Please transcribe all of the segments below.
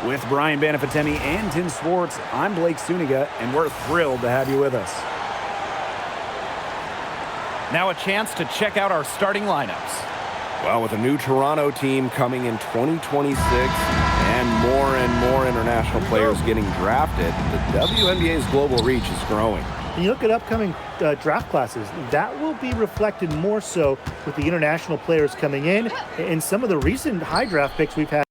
With Brian Banafatemi and Tim Swartz, I'm Blake Suniga, and we're thrilled to have you with us. Now a chance to check out our starting lineups. Well, with a new Toronto team coming in 2026 and more international players getting drafted, the WNBA's global reach is growing. And you look at upcoming draft classes, that will be reflected more so with the international players coming in and some of the recent high draft picks we've had.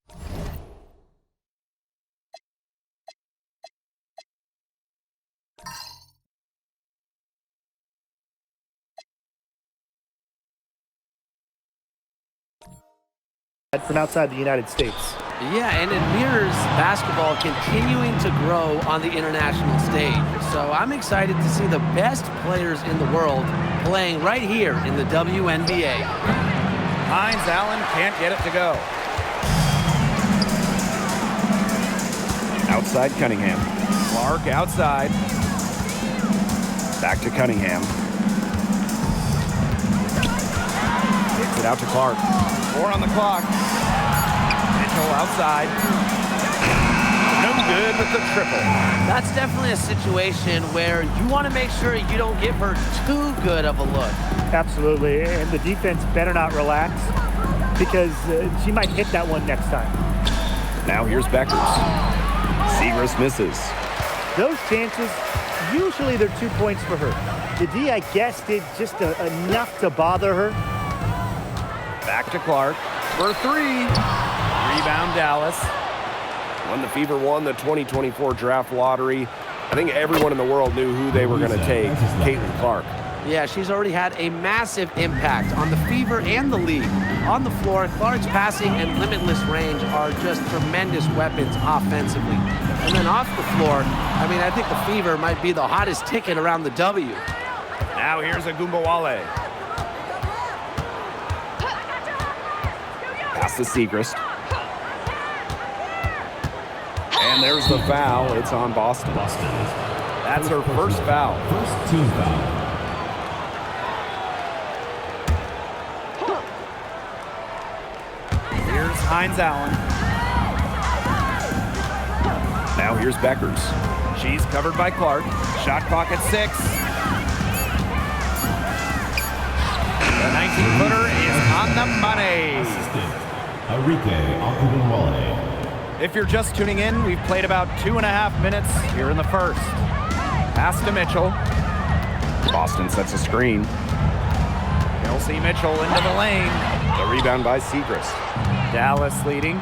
From outside the United States. Yeah, and it mirrors basketball continuing to grow on the international stage. So I'm excited to see the best players in the world playing right here in the WNBA. Hines Allen can't get it to go. Outside Cunningham. Clark outside. Back to Cunningham. Takes it out to Clark. 4 on the clock. Mitchell outside. No good with the triple. That's definitely a situation where you want to make sure you don't give her too good of a look. Absolutely, and the defense better not relax because she might hit that one next time. Now here's Beckers. Siegrist misses. Those chances, usually they're 2 points for her. The D, I guess, did just enough to bother her. Back to Clark for 3. Rebound Dallas. When the Fever won the 2024 draft lottery, I think everyone in the world knew who they were going to take, Caitlin Clark. Yeah, she's already had a massive impact on the Fever and the league. On the floor, Clark's passing and limitless range are just tremendous weapons offensively. And then off the floor, I think the Fever might be the hottest ticket around the W. Now here's Agumbawale. Pass to Siegrist. And there's the foul. It's on Boston. That's her first foul. First team foul. Here's Hines Allen. Now here's Beckers. She's covered by Clark. Shot clock at 6. The 19-footer is on the money. Assistant, Arike Agumbawale. If you're just tuning in, we've played about 2.5 minutes here in the first. Pass to Mitchell. Boston sets a screen. Kelsey Mitchell into the lane. The rebound by Siegrist. Dallas leading.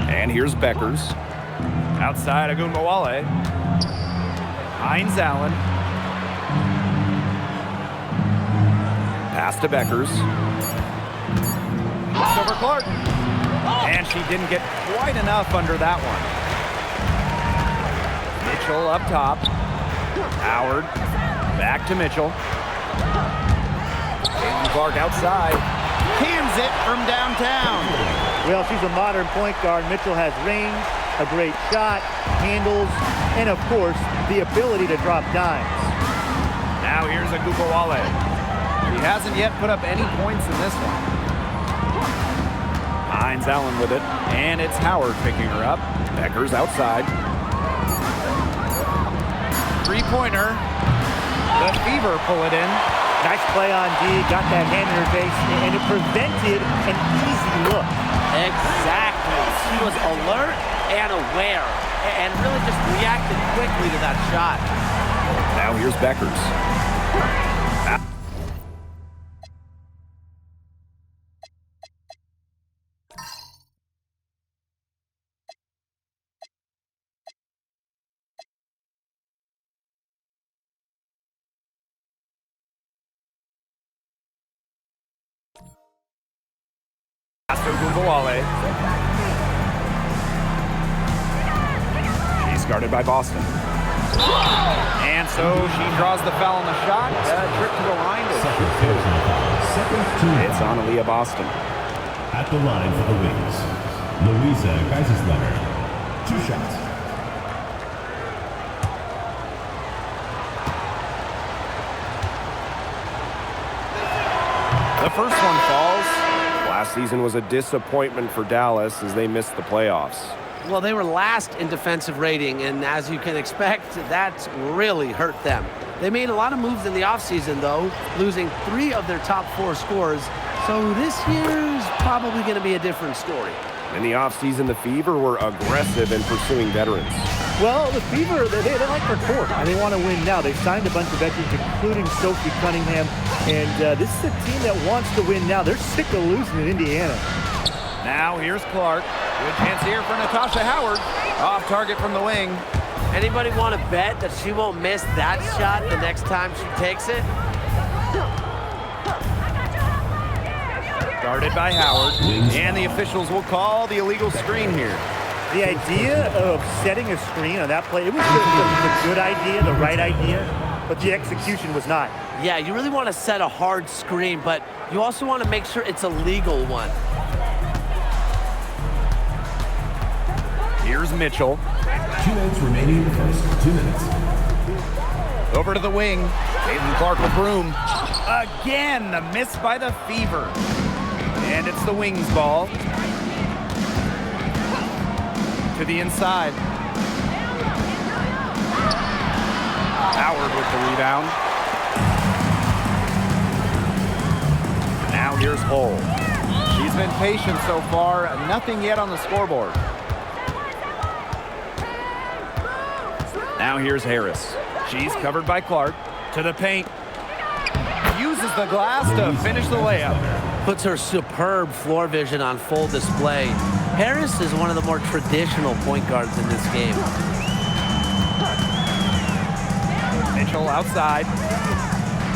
And here's Beckers. Outside Agumbawale. Hines Allen. Pass to Beckers. Over Clark. And she didn't get quite enough under that one. Mitchell up top. Howard. Back to Mitchell. Caitlin Clark outside. Cans it from downtown. Well, she's a modern point guard. Mitchell has range, a great shot, handles, and of course, the ability to drop dimes. Now here's Agumbawale. He hasn't yet put up any points in this one. Hines Allen with it, and it's Howard picking her up. Beckers outside. Three-pointer. The Fever pull it in. Nice play on D, got that hand in her face, and it prevented an easy look. Exactly. She was alert and aware and really just reacted quickly to that shot. Now here's Beckers. Agumbawale. She's guarded by Boston. And so she draws the foul on the shot. Trip to the line. It's on Aaliyah Boston. At the line for the Wings, Louisa Kaiserslautern. 2 shots. The first one falls. Last season was a disappointment for Dallas as they missed the playoffs. Well, they were last in defensive rating, and as you can expect, that's really hurt them. They made a lot of moves in the offseason, though, losing 3 of their top 4 scorers. So this year's probably going to be a different story. In the offseason, the Fever were aggressive in pursuing veterans. Well, the Fever, they like their core, and they want to win now. They've signed a bunch of veterans, including Sophie Cunningham, and this is a team that wants to win now. They're sick of losing in Indiana. Now here's Clark. Good chance here for Natasha Howard. Off target from the wing. Anybody want to bet that she won't miss that shot the next time she takes it? Guarded by Howard. And the officials will call the illegal screen here. The idea of setting a screen on that play, it was the good idea, the right idea, but the execution was not. Yeah, you really want to set a hard screen, but you also want to make sure it's a legal one. Here's Mitchell. 2 minutes remaining in the first. 2 minutes. Over to the wing. Caitlin Clark with room. Again, the miss by the Fever. And it's the Wings ball. To the inside. Howard with the rebound. Now here's Hull. She's been patient so far. Nothing yet on the scoreboard. Now here's Harris. She's covered by Clark. To the paint. Uses the glass to finish the layup. Puts her superb floor vision on full display. Harris is one of the more traditional point guards in this game. Mitchell outside.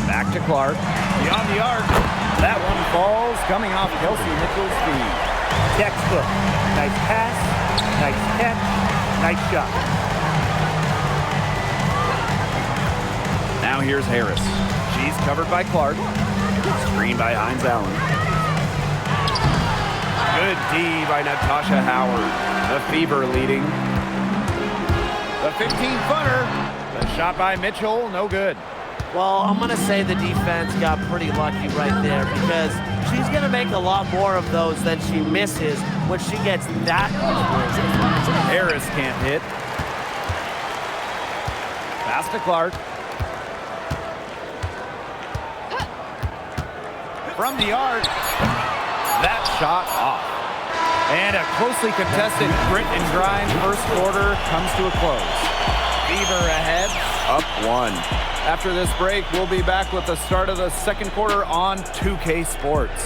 Back to Clark. Beyond the arc. That one falls, coming off Kelsey Mitchell's feet. Textbook. Nice pass, nice catch, nice shot. Now here's Harris. She's covered by Clark. Screen by Hines Allen. Good D by Natasha Howard. The Fever leading. The 15-footer. The shot by Mitchell, no good. Well, I'm going to say the defense got pretty lucky right there because she's going to make a lot more of those than she misses when she gets that much worse. Harris can't hit. Pass to Clark. From the arc. That shot off. And a closely contested grit and grind first quarter comes to a close. Fever ahead. Up 1. After this break, we'll be back with the start of the second quarter on 2K Sports.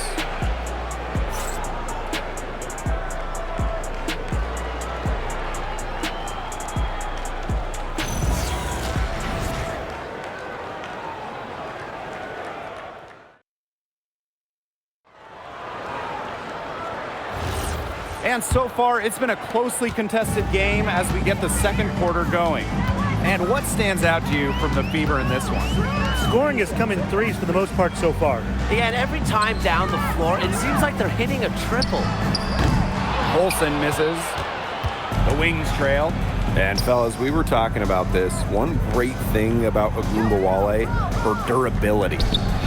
And so far, it's been a closely contested game as we get the second quarter going. And what stands out to you from the Fever in this one? Scoring has come in threes for the most part so far. Yeah, and every time down the floor, it seems like they're hitting a triple. Olsen misses. The Wings trail. And fellas, we were talking about this. One great thing about Ogunbowale, her durability.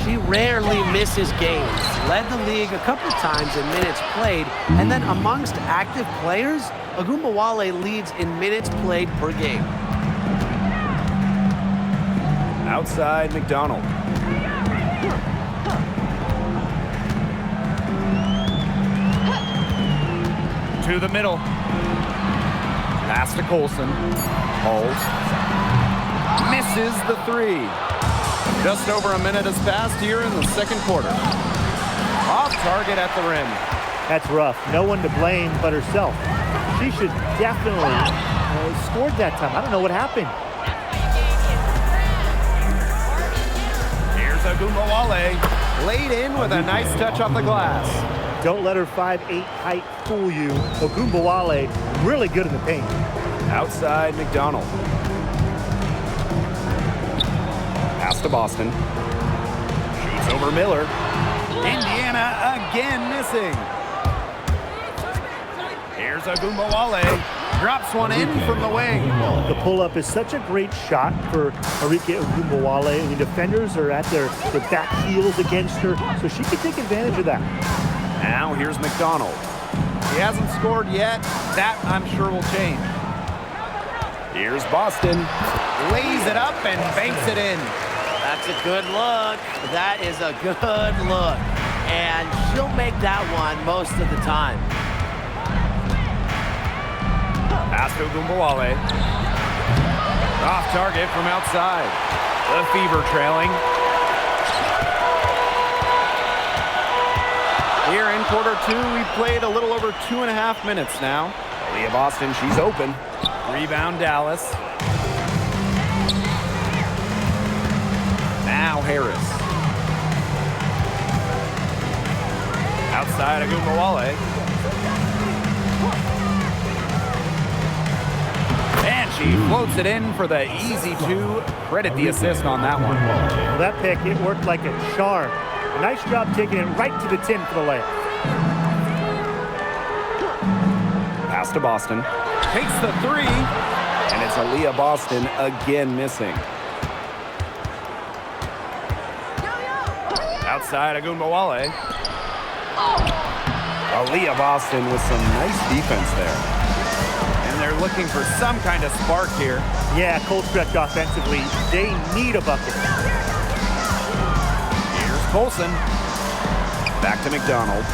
She rarely misses games. Led the league a couple times in minutes played, and then amongst active players, Ogunbowale leads in minutes played per game. Outside McDonald. To the middle. Pass to Colson. Holds. Misses the 3. Just over a minute has passed here in the second quarter. Off target at the rim. That's rough. No one to blame but herself. She should definitely scored that time. I don't know what happened. Here's Ogunbowale. Laid in with a nice touch off the glass. Don't let her 5'8" height fool you. Ogunbowale, really good in the paint. Outside McDonald. Pass to Boston. Shoots over Miller. Indiana again missing. Here's Ogunbowale. Drops one in from the wing. The pull-up is such a great shot for Arike Ogunbowale. I mean, defenders are at their back heels against her, so she can take advantage of that. Now here's McDonald. He hasn't scored yet. That, I'm sure, will change. Here's Boston. Lays it up and banks it in. That's a good look. That is a good look. And she'll make that one most of the time. Pass to Ogunbowale. Off target from outside. The Fever trailing. Here in quarter two, we've played a little over 2.5 minutes now. Leah Boston, she's open. Rebound Dallas. Now Harris. Outside Ogunbowale. And she floats it in for the easy two. Credit the assist on that one. Well, that pick, it worked like a charm. A nice job taking it right to the tin for the layup. Pass to Boston. Takes the three. And it's Aaliyah Boston again missing. Outside Ogunbowale. Aaliyah Boston with some nice defense there. And they're looking for some kind of spark here. Yeah, cold stretch offensively. They need a bucket. Here's Colson. Back to McDonald.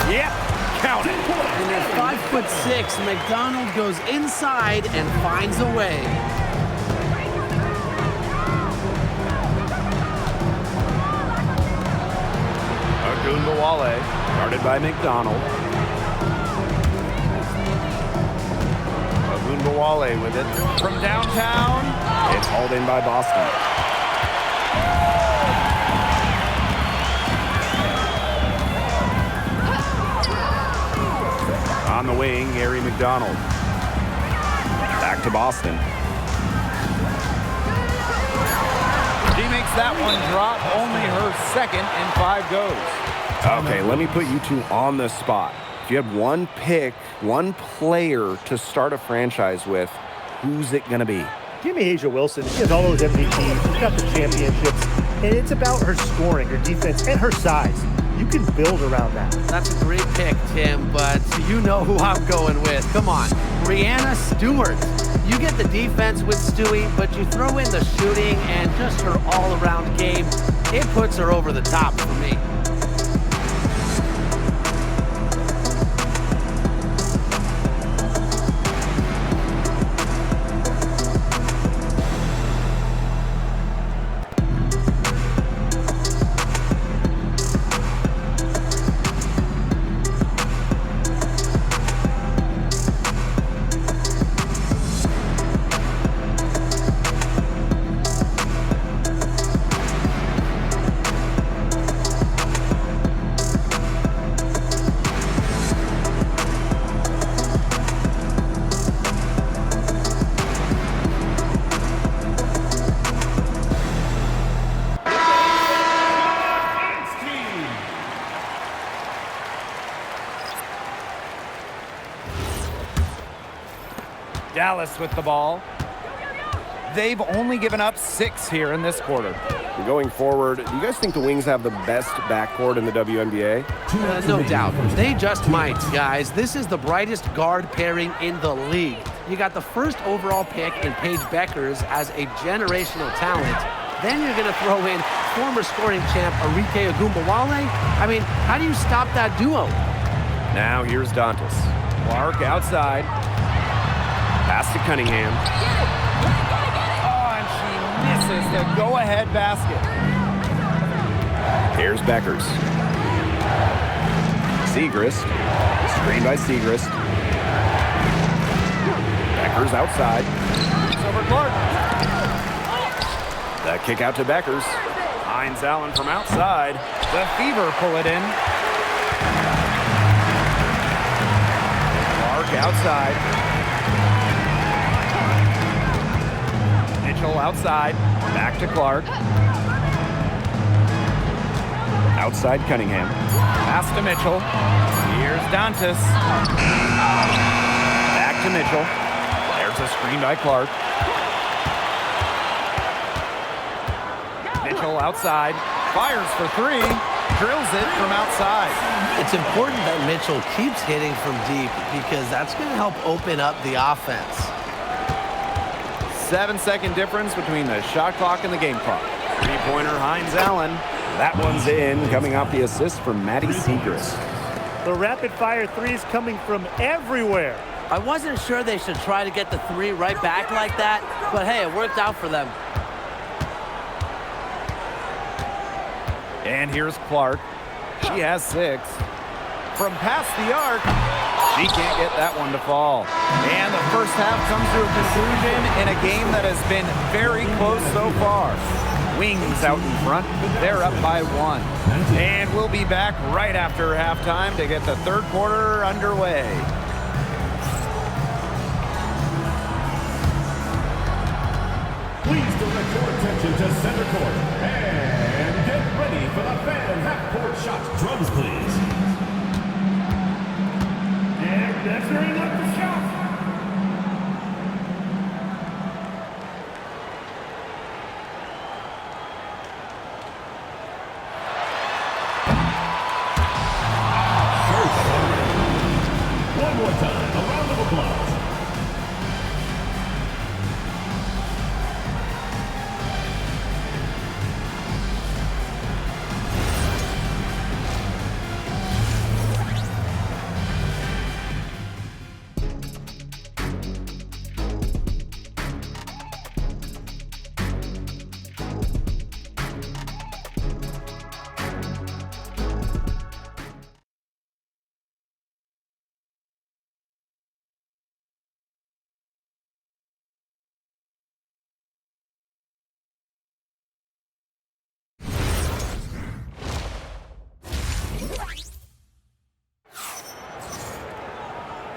Yep, count it. And at 5'6", McDonald goes inside and finds a way. Ogunbowale, Guarded by McDonald. Ogunbowale with it from downtown. It's hauled in by Boston. On the wing, Gary McDonald. Back to Boston. She makes that one drop, only her second, and 5 goes. Okay, let me put you two on the spot. If you had one pick, one player to start a franchise with, who's it going to be? Give me Asia Wilson. She has all those MVPs. She's got the championships. And it's about her scoring, her defense, and her size. You can build around that. That's a great pick, Tim, but you know who I'm going with. Come on, Brianna Stewart. You get the defense with Stewie, but you throw in the shooting and just her all-around game. It puts her over the top for me. Dallas with the ball. They've only given up 6 here in this quarter. Going forward, do you guys think the Wings have the best backcourt in the WNBA? No doubt. They just might, guys. This is the brightest guard pairing in the league. You got the first overall pick in Paige Beckers as a generational talent. Then you're going to throw in former scoring champ Arike Ogunbowale. I mean, how do you stop that duo? Now here's Dantas. Clark outside. Pass to Cunningham. Oh, and she misses the go-ahead basket. Here's Beckers. Segrist. Screen by Segrist. Beckers outside. It's over Clark. The kick out to Beckers. Hines Allen from outside. The Fever pull it in. Clark outside. Mitchell outside. Back to Clark. Outside Cunningham. Pass to Mitchell. Here's Dantas. Back to Mitchell. There's a screen by Clark. Mitchell outside. Fires for three. Drills it from outside. It's important that Mitchell keeps hitting from deep because that's going to help open up the offense. 7-second difference between the shot clock and the game clock. Three-pointer, Hines Allen. That one's in, coming off the assist from Matty Segrist. The rapid-fire threes coming from everywhere. I wasn't sure they should try to get the three right back like that, but hey, it worked out for them. And here's Clark. She has 6. From past the arc, she can't get that one to fall. And the first half comes to a conclusion in a game that has been very close so far. Wings out in front. They're up by 1. And we'll be back right after halftime to get the third quarter underway. Please direct your attention to center court. And get ready for the fan half-court shots. Drums, please. And measuring up the shot. One more time, a round of applause.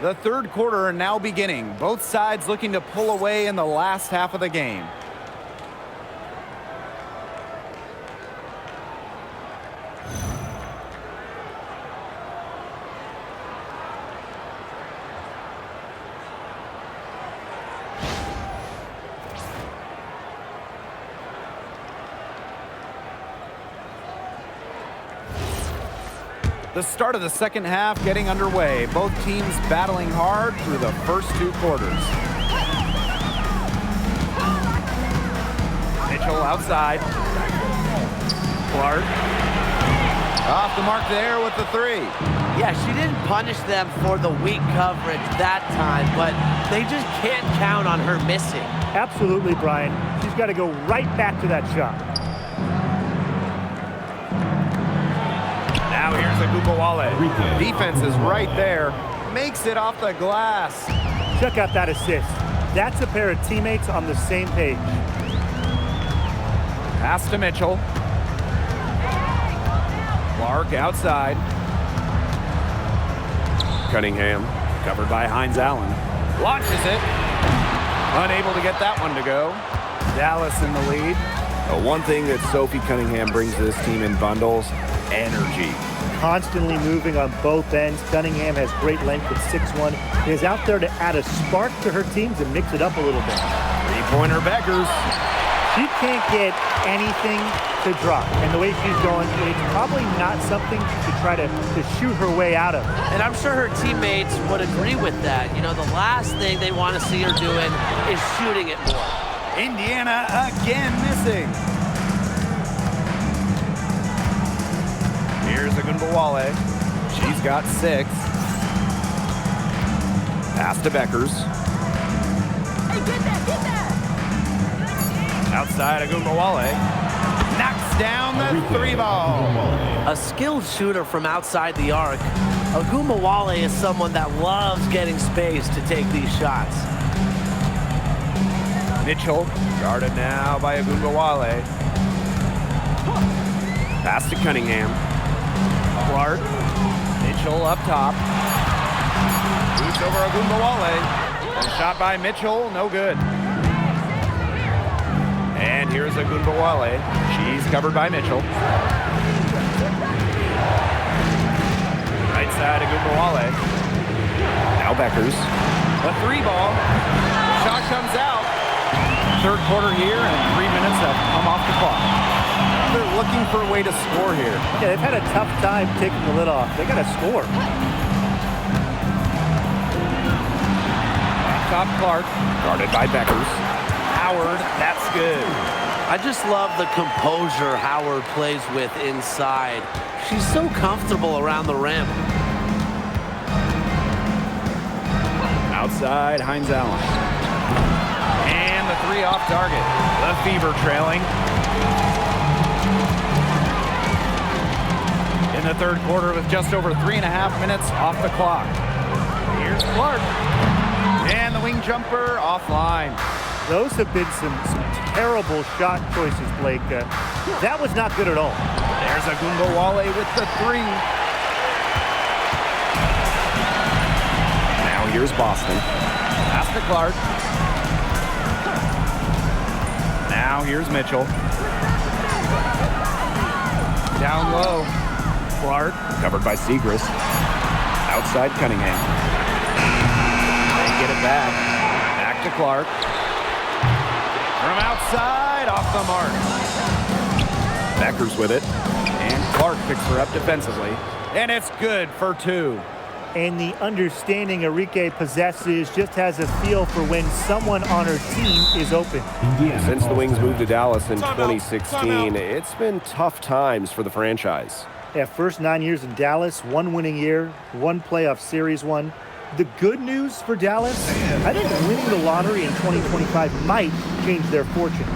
The third quarter now beginning. Both sides looking to pull away in the last half of the game. The start of the second half getting underway. Both teams battling hard through the first 2 quarters. Mitchell outside. Clark. Off the mark there with the 3. Yeah, she didn't punish them for the weak coverage that time, but they just can't count on her missing. Absolutely, Brian. She's got to go right back to that shot. Now here's Agubawale. Defense is right there. Makes it off the glass. Check out that assist. That's a pair of teammates on the same page. Pass to Mitchell. Clark outside. Cunningham, covered by Hines Allen. Launches it. Unable to get that one to go. Dallas in the lead. One thing that Sophie Cunningham brings to this team in bundles, energy. Constantly moving on both ends. Cunningham has great length with 6'1". He is out there to add a spark to her teams and mix it up a little bit. Three-pointer Beckers. She can't get anything to drop. And the way she's going, it's probably not something to try to shoot her way out of. And I'm sure her teammates would agree with that. You know, the last thing they want to see her doing is shooting it more. Indiana again missing. Here's Agubawale. She's got 6. Pass to Beckers. Hey, get that! Outside Agubawale. Knocks down the 3 ball. A skilled shooter from outside the arc. Agubawale is someone that loves getting space to take these shots. Mitchell guarded now by Agubawale. Pass to Cunningham. Clark. Mitchell up top. Boots over Agubawale. And shot by Mitchell, no good. And here's Agubawale. She's covered by Mitchell. Right side Agubawale. Now Beckers. A 3 ball. Shot comes out. Third quarter here, and 3 minutes have come off the clock. Another looking for a way to score here. Yeah, they've had a tough time taking the lid off. They got to score. Top Clark. Guarded by Beckers. Howard, that's good. I just love the composure Howard plays with inside. She's so comfortable around the rim. Outside, Hines Allen. And the three off target. The Fever trailing. In the third quarter with just over 3.5 minutes off the clock. Here's Clark. And the wing jumper offline. Those have been some terrible shot choices, Blake. That was not good at all. There's Agumbawale with the three. Now here's Boston. Pass to Clark. Now here's Mitchell. Down low. Clark. Covered by Segrist. Outside Cunningham. They get it back. Back to Clark. From outside, off the mark. Beckers with it. And Clark picks her up defensively. And it's good for two. And the understanding Enrique possesses just has a feel for when someone on her team is open. Since the Wings moved to Dallas in 2016, it's been tough times for the franchise. Yeah, first 9 years in Dallas, 1 winning year, 1 playoff series won. The good news for Dallas, I think winning the lottery in 2025 might change their fortunes.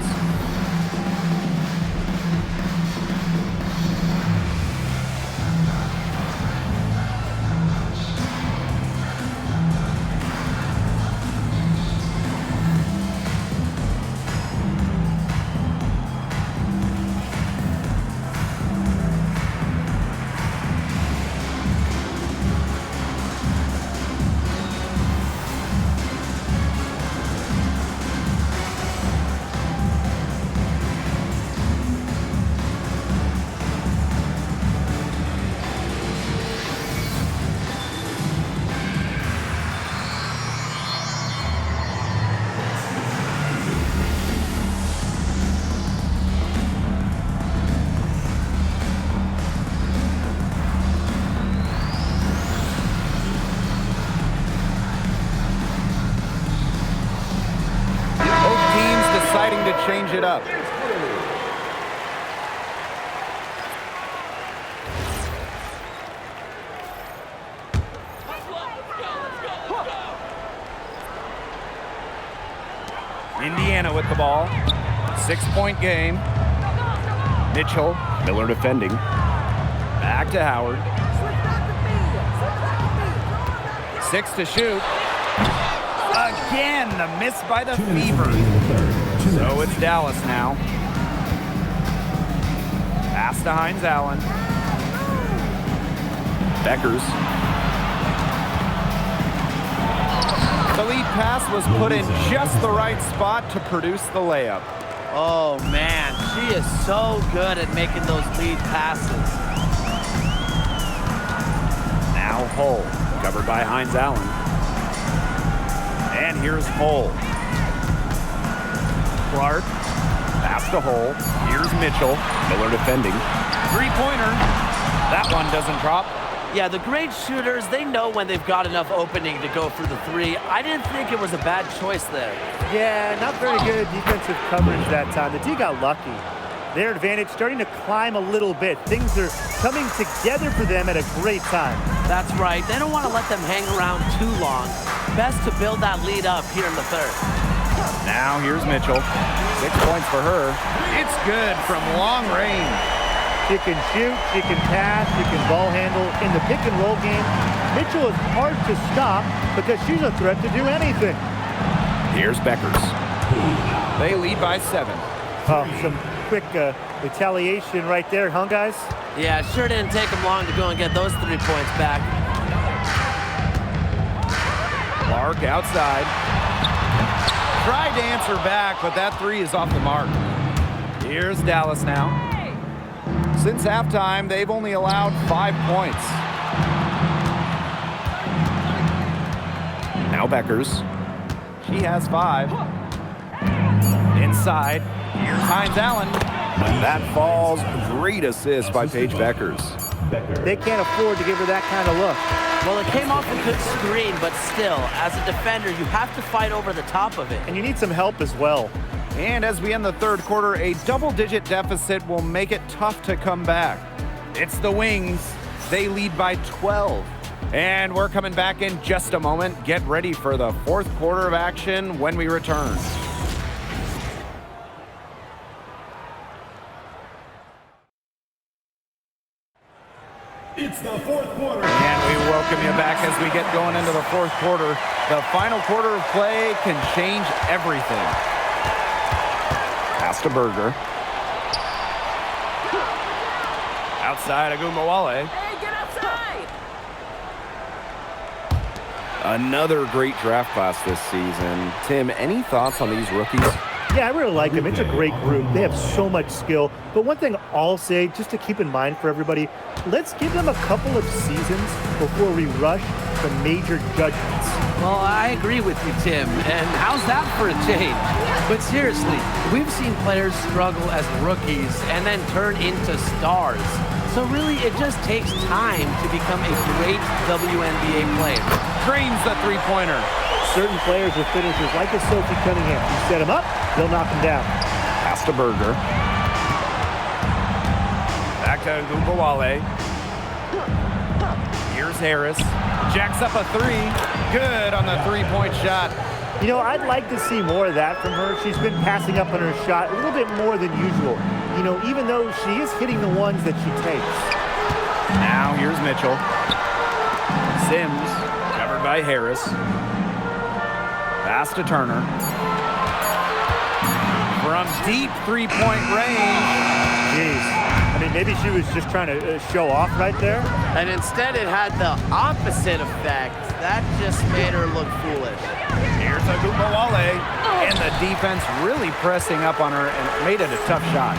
Deciding to change it up. Indiana with the ball. 6-point game. Mitchell. Miller defending. Back to Howard. 6 to shoot. Again, the miss by the Fever. So it's Dallas now. Pass to Hines Allen. Beckers. The lead pass was put in just the right spot to produce the layup. Oh, man, she is so good at making those lead passes. Now Hull, covered by Hines Allen. And here's Hull. Clark, pass to Hull. Here's Mitchell. Miller defending. Three-pointer. That one doesn't drop. Yeah, the great shooters, they know when they've got enough opening to go for the three. I didn't think it was a bad choice there. Yeah, not very good defensive coverage that time. The D got lucky. Their advantage starting to climb a little bit. Things are coming together for them at a great time. That's right. They don't want to let them hang around too long. Best to build that lead up here in the third. Now here's Mitchell. 6 points for her. It's good from long range. She can shoot, she can pass, she can ball handle. In the pick and roll game, Mitchell is hard to stop because she's a threat to do anything. Here's Beckers. They lead by 7. Some quick retaliation right there, huh, guys? Yeah, sure didn't take them long to go and get those 3 points back. Clark outside. Tried to answer back, but that three is off the mark. Here's Dallas now. Since halftime, they've only allowed 5 points. Now Beckers. She has 5. Inside. Here's Hines Allen. That falls. Great assist by Paige Beckers. They can't afford to give her that kind of look. Well, it came off a good screen, but still, as a defender, you have to fight over the top of it. And you need some help as well. And as we end the third quarter, a double-digit deficit will make it tough to come back. It's the Wings. They lead by 12. And we're coming back in just a moment. Get ready for the fourth quarter of action when we return. It's the fourth quarter. And we welcome you back as we get going into the fourth quarter. The final quarter of play can change everything. Pass to Berger. Outside Agumbawale. Hey, get outside! Another great draft class this season. Tim, any thoughts on these rookies? Yeah, I really like them. It's a great group. They have so much skill. But one thing I'll say, just to keep in mind for everybody, let's give them a couple of seasons before we rush to major judgments. Well, I agree with you, Tim. And how's that for a change? But seriously, we've seen players struggle as rookies and then turn into stars. So really, it just takes time to become a great WNBA player. Drains the three-pointer. Certain players are finishers like a Sophie Cunningham. You set them up, they'll knock them down. Pass to Berger. Back to Agumbawale. Here's Harris. Jacks up a three. Good on the three-point shot. You know, I'd like to see more of that from her. She's been passing up on her shot a little bit more than usual. You know, even though she is hitting the ones that she takes. Now here's Mitchell. Sims, covered by Harris. Pass to Turner. From deep three-point range. Jeez. I mean, maybe she was just trying to show off right there. And instead it had the opposite effect. That just made her look foolish. Here's Agumbawale. And the defense really pressing up on her and made it a tough shot.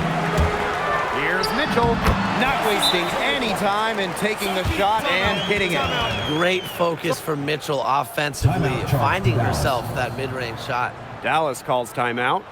Here's Mitchell, not wasting any time in taking the shot and hitting it. Great focus for Mitchell offensively, finding herself that mid-range shot. Dallas calls timeout.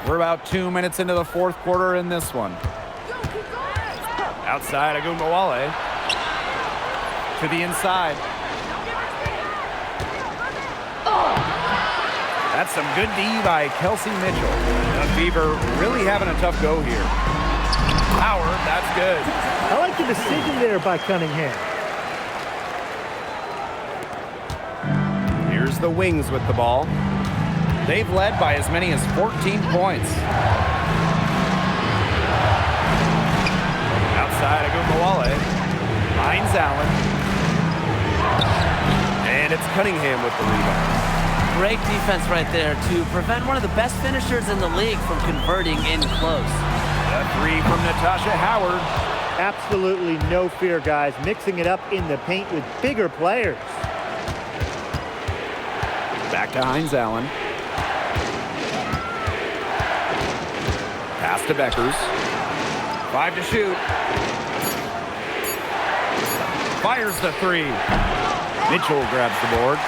We're about 2 minutes into the fourth quarter in this one. Outside Agumbawale. To the inside. That's some good D by Kelsey Mitchell. The Fever really having a tough go here. Howard, that's good. I like the decision there by Cunningham. Here's the Wings with the ball. They've led by as many as 14 points. Outside Agumbawale. Finds Allen. And it's Cunningham with the rebound. Great defense right there to prevent one of the best finishers in the league from converting in close. A three from Natasha Howard. Absolutely no fear, guys. Mixing it up in the paint with bigger players. Back to Hines Allen. Pass to Beckers. 5 to shoot. Fires the three. Mitchell grabs the board.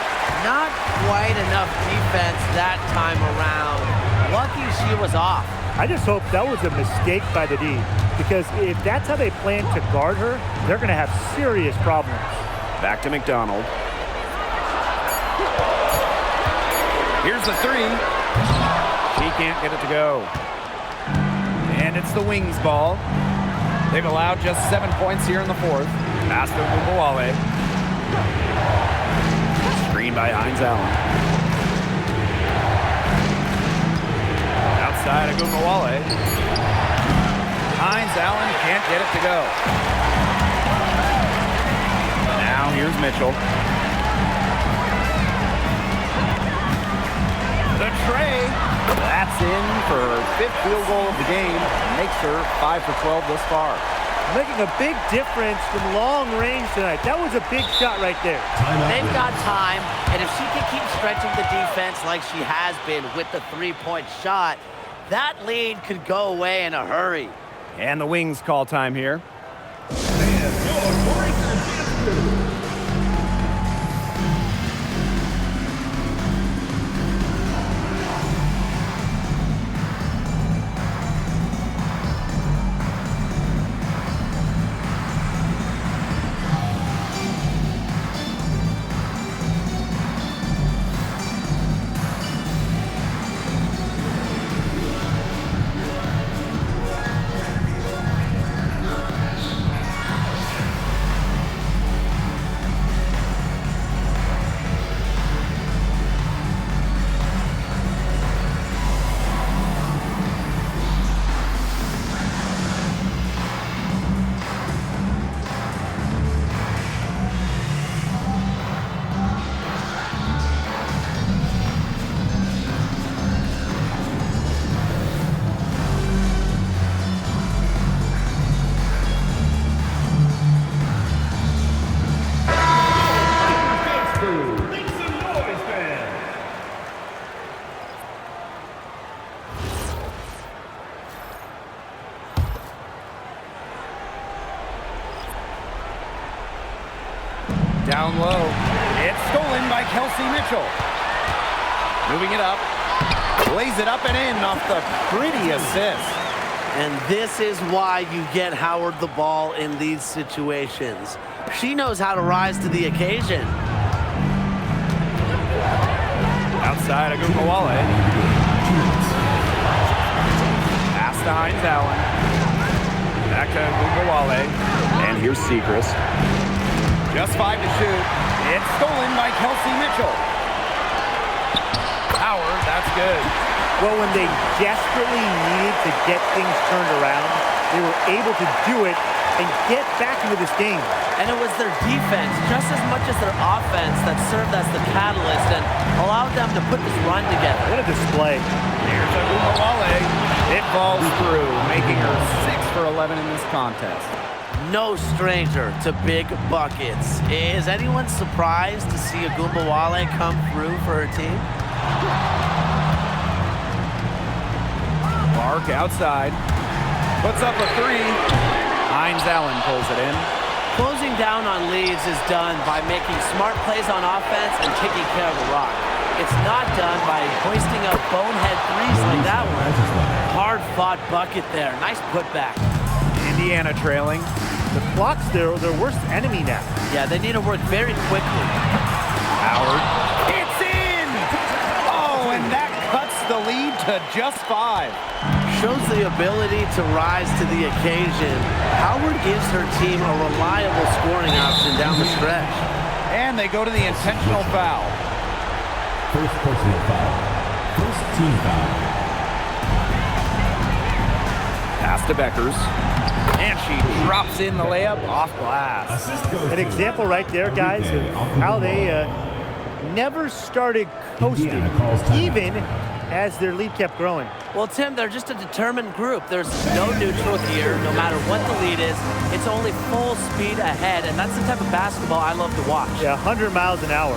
Not quite enough defense that time around. Lucky she was off. I just hope that was a mistake by the D, because if that's how they plan to guard her, they're going to have serious problems. Back to McDonald. Here's the three. She can't get it to go. And it's the Wings ball. They've allowed just 7 points here in the fourth. Pass to Ogunbowale. Screen by Hines Allen. Outside Ogunbowale. Hines Allen can't get it to go. Now here's Mitchell. The tray. That's in for her 5th field goal of the game. Makes her 5 for 12 thus far. Making a big difference from long range tonight. That was a big shot right there. They've got time, and if she can keep stretching the defense like she has been with the three-point shot, that lead could go away in a hurry. And the Wings call time here. Down low. It's stolen by Kelsey Mitchell. Moving it up. Lays it up and in off the pretty assist. And this is why you get Howard the ball in these situations. She knows how to rise to the occasion. Outside Ogunbowale. Pass to Hines Allen. Back to Ogunbowale. And here's Sechrist. Just 5 to shoot. It's stolen by Kelsey Mitchell. Howard, that's good. Well, when they desperately needed to get things turned around, they were able to do it and get back into this game. And it was their defense, just as much as their offense, that served as the catalyst and allowed them to put this run together. What a display. Here's Ogunbowale. It falls through, making her 6 for 11 in this contest. No stranger to big buckets. Is anyone surprised to see Ogunbowale come through for her team? Clark outside. Puts up a three. Hines Allen pulls it in. Closing down on leads is done by making smart plays on offense and taking care of the rock. It's not done by hoisting up bonehead threes like that one. Hard-fought bucket there. Nice putback. Indiana trailing. The clock's their worst enemy now. Yeah, they need to work very quickly. Howard. It's in! Oh, and that cuts the lead to just 5. Shows the ability to rise to the occasion. Howard gives her team a reliable scoring option down the stretch. And they go to the intentional foul. First personal foul. First team foul. Pass to Beckers. And she drops in the layup off glass. An example right there, guys, of how they never started coasting, even as their lead kept growing. Well, Tim, they're just a determined group. There's no neutral here. No matter what the lead is, it's only full speed ahead, and that's the type of basketball I love to watch. Yeah, 100 miles an hour.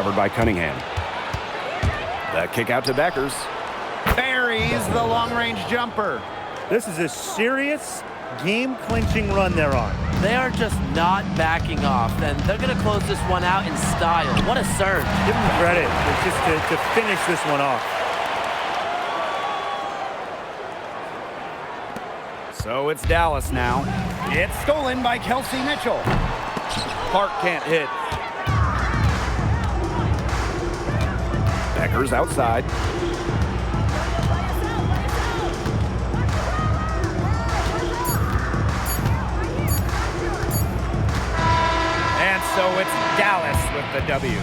recovered by Cunningham. The kick out to Beckers. Buries the long-range jumper. This is a serious game-clinching run they're on. They are just not backing off, and they're going to close this one out in style. What a surge. Give them credit. It's just to finish this one off. So it's Dallas now. It's stolen by Kelsey Mitchell. Park can't hit. Beckers outside. And so it's Dallas with the W.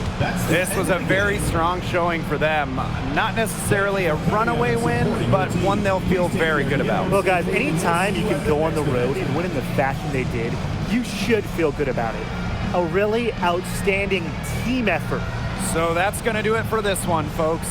This was a very strong showing for them. Not necessarily a runaway win, but one they'll feel very good about. Well, guys, anytime you can go on the road and win in the fashion they did, you should feel good about it. A really outstanding team effort. So that's going to do it for this one, folks.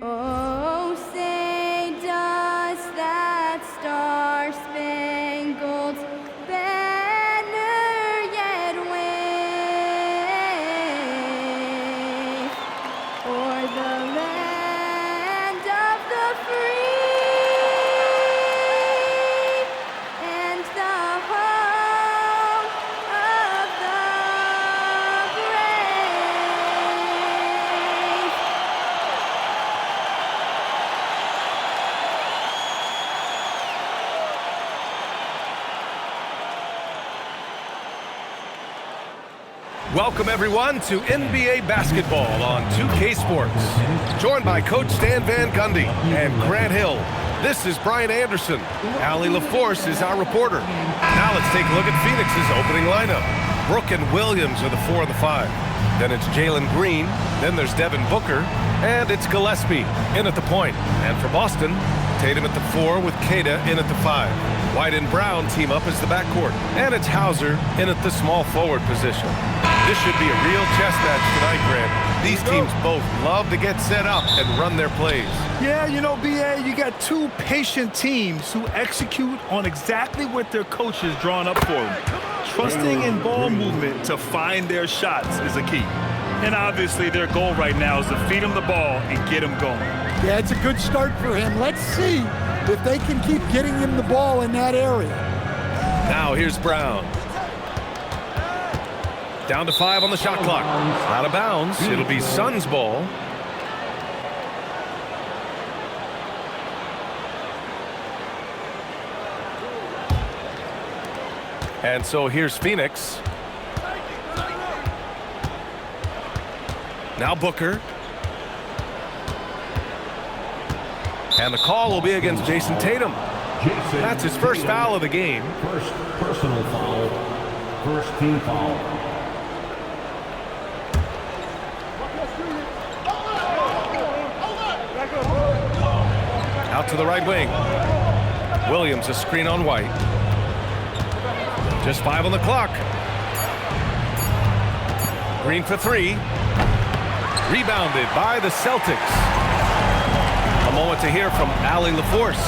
Oh, say does that star-spangled banner yet wave o'er the land of the free and the home of the brave? Welcome, everyone, to NBA basketball on 2K Sports. Joined by Coach Stan Van Gundy and Grant Hill, this is Brian Anderson. Allie LaForce is our reporter. Now let's take a look at Phoenix's opening lineup. Brooke and Williams are the 4 and the 5. Then it's Jalen Green. Then there's Devin Booker. And it's Gillespie in at the point. And for Boston, Tatum at the 4 with Queta in at the 5. White and Brown team up as the backcourt. And it's Hauser in at the small forward position. This should be a real chess match tonight, Grant. These teams both love to get set up and run their plays. Yeah, you know, B.A., you got two patient teams who execute on exactly what their coach has drawn up for them. Trusting in ball movement to find their shots is a key. And obviously their goal right now is to feed him the ball and get him going. Yeah, it's a good start for him. Let's see if they can keep getting him the ball in that area. Now here's Brown. Down to 5 on the shot clock. Out of bounds. It'll be Suns ball. And so here's Phoenix. Now Booker. And the call will be against Jason Tatum. That's his first foul of the game. First personal foul. First team foul. Out to the right wing. Williams, a screen on White. Just 5 on the clock. Green for 3. Rebounded by the Celtics. A moment to hear from Allie LaForce.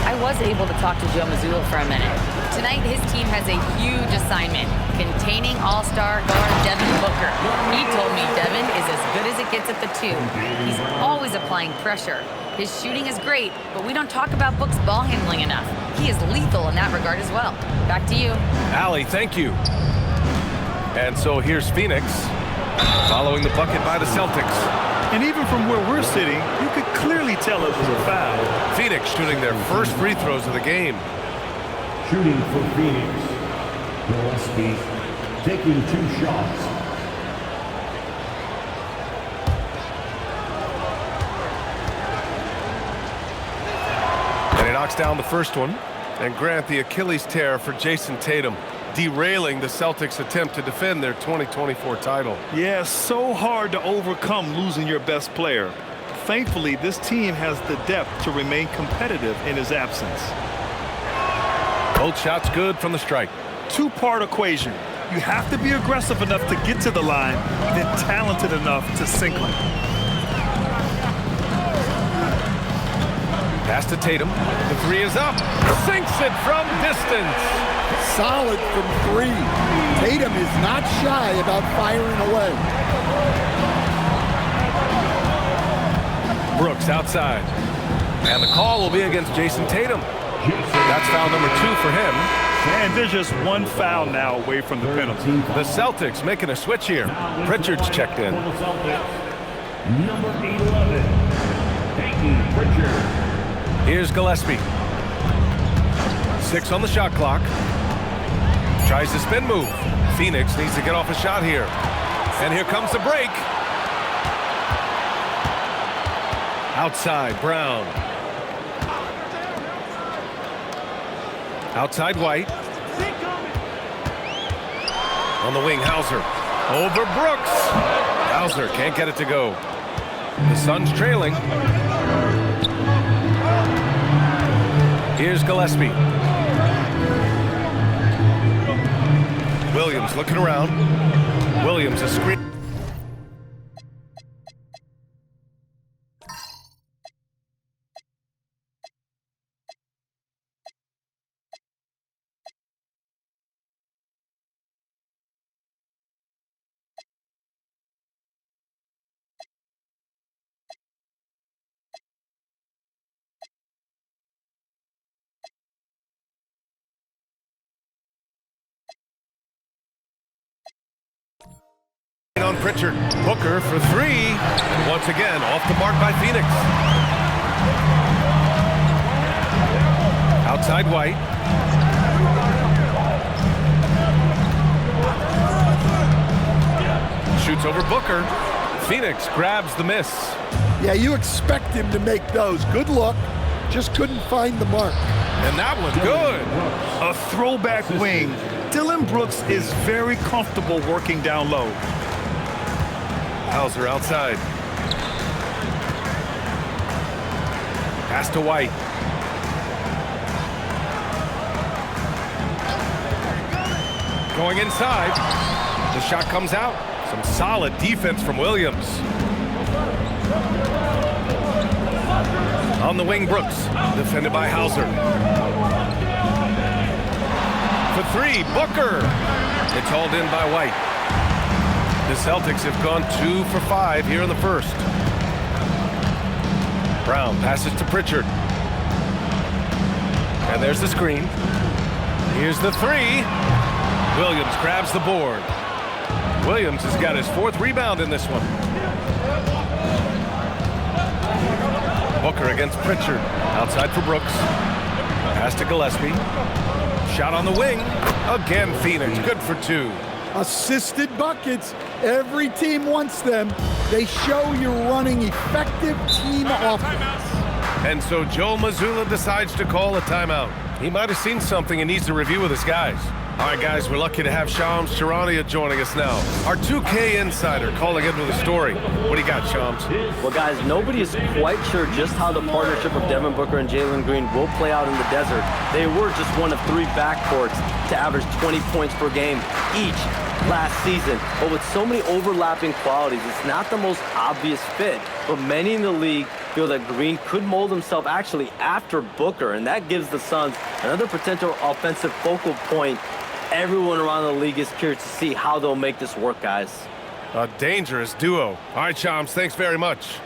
I was able to talk to Joe Mazzulla for a minute. Tonight, his team has a huge assignment, containing all-star guard Devin Booker. He told me Devin is as good as it gets at the 2. He's always applying pressure. His shooting is great, but we don't talk about Book's ball handling enough. He is lethal in that regard as well. Back to you. Allie, thank you. And so here's Phoenix, following the bucket by the Celtics. And even from where we're sitting, you could clearly tell it was a foul. Phoenix shooting their first free throws of the game. Shooting for Phoenix. Gillespie taking 2 shots. And he knocks down the first one. And Grant, the Achilles tear for Jason Tatum, derailing the Celtics' attempt to defend their 2024 title. Yeah, so hard to overcome losing your best player. Thankfully, this team has the depth to remain competitive in his absence. Both shots good from the strike. 2-part equation. You have to be aggressive enough to get to the line, then talented enough to sink them. Pass to Tatum. The 3 is up. Sinks it from distance. Solid from 3. Tatum is not shy about firing away. Brooks outside. And the call will be against Jason Tatum. That's foul number 2 for him. And there's just 1 foul now away from the penalty. The Celtics making a switch here. Pritchard's checked in. Number 11, Peyton Pritchard. Here's Gillespie. 6 on the shot clock. Tries to spin move. Phoenix needs to get off a shot here. And here comes the break. Outside, Brown. Outside, White. On the wing, Hauser. Over Brooks. Hauser can't get it to go. The Suns trailing. Here's Gillespie. Williams looking around. Williams a screen. On Pritchard. Booker for 3. Once again, off the mark by Phoenix. Outside White. Shoots over Booker. Phoenix grabs the miss. Yeah, you expect him to make those. Good look. Just couldn't find the mark. And that one's good. A throwback wing. Dylan Brooks is very comfortable working down low. Hauser outside. Pass to White. Going inside. The shot comes out. Some solid defense from Williams. On the wing, Brooks. Defended by Hauser. For 3, Booker. It's hauled in by White. The Celtics have gone 2 for 5 here in the first. Brown passes to Pritchard. And there's the screen. Here's the 3. Williams grabs the board. Williams has got his 4th rebound in this one. Booker against Pritchard. Outside for Brooks. Pass to Gillespie. Shot on the wing. Again, Phoenix. Good for 2. Assisted buckets. Every team wants them. They show you're running effective team offense. And so Joe Mazzulla decides to call a timeout. He might have seen something and needs to review with his guys. All right, guys, we're lucky to have Shams Charania joining us now. Our 2K insider calling in with a story. What do you got, Shams? Well, guys, nobody is quite sure just how the partnership of Devin Booker and Jalen Green will play out in the desert. They were just one of 3 backcourts to average 20 points per game each last season. But with so many overlapping qualities, it's not the most obvious fit. But many in the league feel that Green could mold himself actually after Booker, and that gives the Suns another potential offensive focal point. Everyone around the league is curious to see how they'll make this work, guys. A dangerous duo. All right, Shams, thanks very much.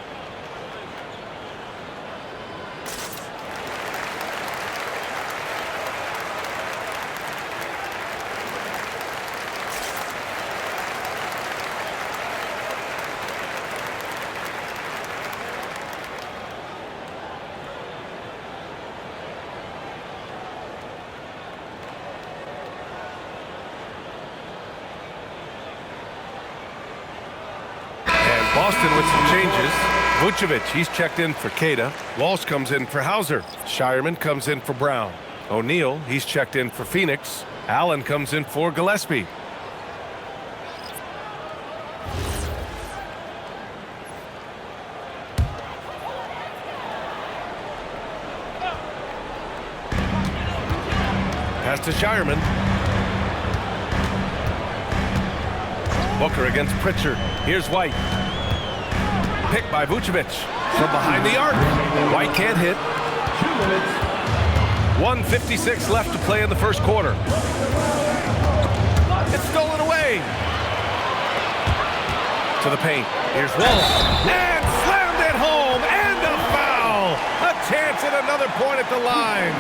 Boston with some changes. Vucevic, he's checked in for Queta. Walsh comes in for Hauser. Shireman comes in for Brown. O'Neal, he's checked in for Phoenix. Allen comes in for Gillespie. Pass to Shireman. Booker against Pritchard. Here's White. Picked by Vucevic from behind the arc. White can't hit. 1:56 left to play in the first quarter. It's stolen away. To the paint. Here's Walsh. And slammed it home. And a foul. A chance at another point at the line.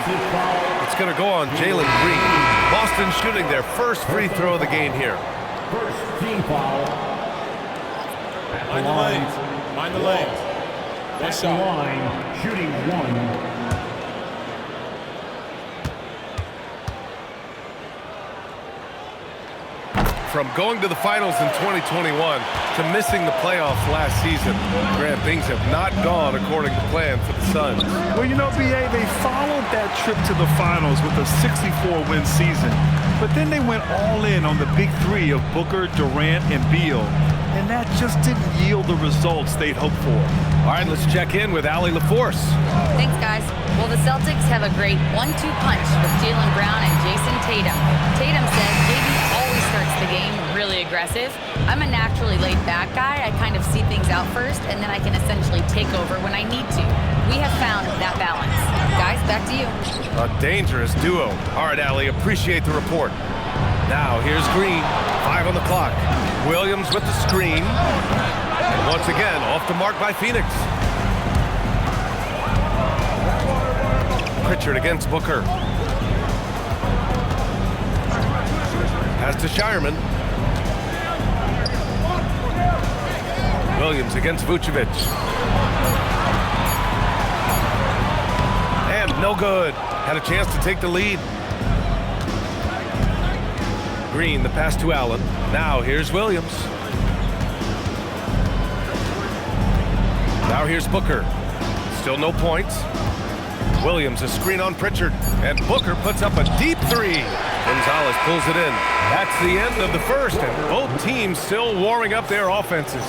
It's going to go on Jalen Green. Boston shooting their first free throw of the game here. First team foul. Mind the lanes. Mind the lanes. That's the line, shooting 1. From going to the finals in 2021 to missing the playoffs last season, Grant, things have not gone according to plan for the Suns. Well, you know, BA, they followed that trip to the finals with a 64-win season. But then they went all in on the big 3 of Booker, Durant, and Beal. And that just didn't yield the results they'd hoped for. All right, let's check in with Allie LaForce. Thanks, guys. Well, the Celtics have a great 1-2 punch with Jaylen Brown and Jason Tatum. Tatum said JB always starts the game really aggressive. I'm a naturally laid-back guy. I kind of see things out first, and then I can essentially take over when I need to. We have found that balance. Guys, back to you. A dangerous duo. All right, Allie, appreciate the report. Now, here's Green. 5 on the clock. Williams with the screen. And once again, off the mark by Phoenix. Pritchard against Booker. Pass to Shireman. Williams against Vucevic. And no good. Had a chance to take the lead. Green, the pass to Allen. Now here's Williams. Now here's Booker. Still no points. Williams, a screen on Pritchard. And Booker puts up a deep 3. Gonzalez pulls it in. That's the end of the first, and both teams still warming up their offenses.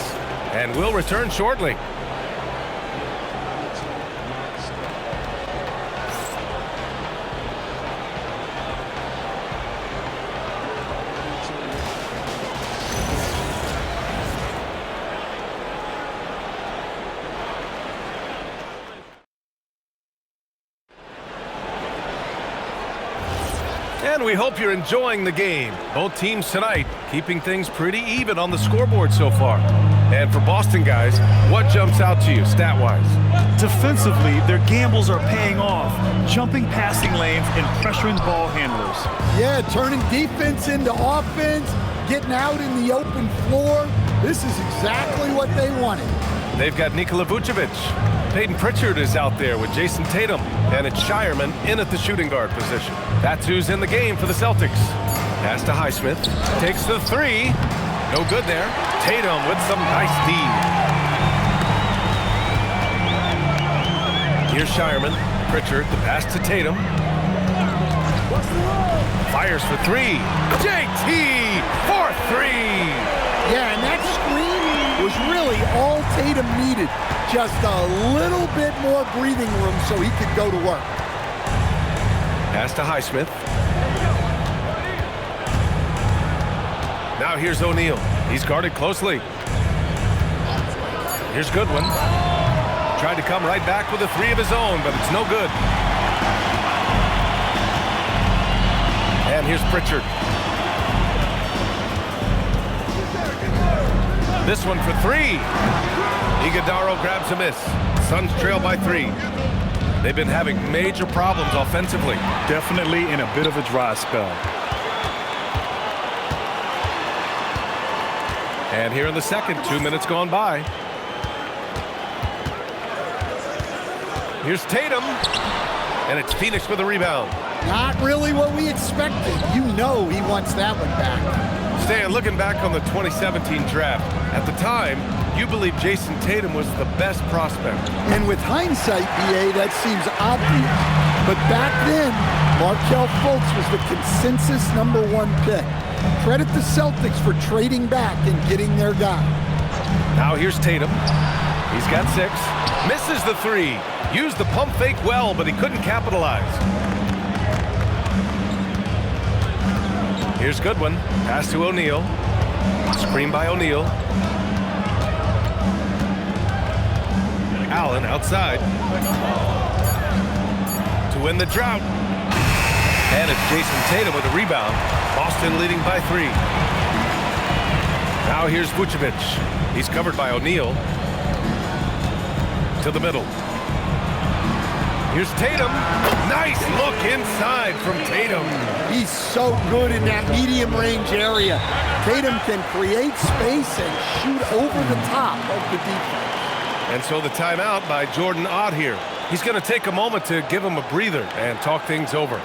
And we'll return shortly. And we hope you're enjoying the game. Both teams tonight keeping things pretty even on the scoreboard so far. And for Boston guys, what jumps out to you stat-wise? Defensively, their gambles are paying off, jumping passing lanes and pressuring ball handlers. Yeah, turning defense into offense, getting out in the open floor. This is exactly what they wanted. They've got Nikola Vucevic. Peyton Pritchard is out there with Jason Tatum, and it's Shireman in at the shooting guard position. That's who's in the game for the Celtics. Pass to Highsmith, takes the three. No good there. Tatum with some nice D. Here's Shireman. Pritchard, the pass to Tatum. Fires for three. JT for three. Yeah, and that screen was really all Tatum needed. Just a little bit more breathing room so he could go to work. Pass to Highsmith. Now here's O'Neal. He's guarded closely. Here's Goodwin. Tried to come right back with a three of his own, but it's no good. And here's Pritchard. This one for three. Iguodaro grabs a miss. Suns trail by 3. They've been having major problems offensively. Definitely in a bit of a dry spell. And here in the second, 2 minutes gone by. Here's Tatum. And it's Phoenix with a rebound. Not really what we expected. You know he wants that one back. Stan, looking back on the 2017 draft, at the time, you believe Jason Tatum was the best prospect. And with hindsight, BA, that seems obvious. But back then, Markelle Fultz was the consensus #1 pick. Credit the Celtics for trading back and getting their guy. Now here's Tatum. He's got 6. Misses the 3. Used the pump fake well, but he couldn't capitalize. Here's Goodwin. Pass to O'Neal. Screen by O'Neal. Allen outside. To win the drought. And it's Jason Tatum with a rebound. Boston leading by 3. Now here's Vucevic. He's covered by O'Neal. To the middle. Here's Tatum. Nice look inside from Tatum. He's so good in that medium range area. Tatum can create space and shoot over the top of the defense. And so the timeout by Jordan Ott here. He's going to take a moment to give him a breather and talk things over.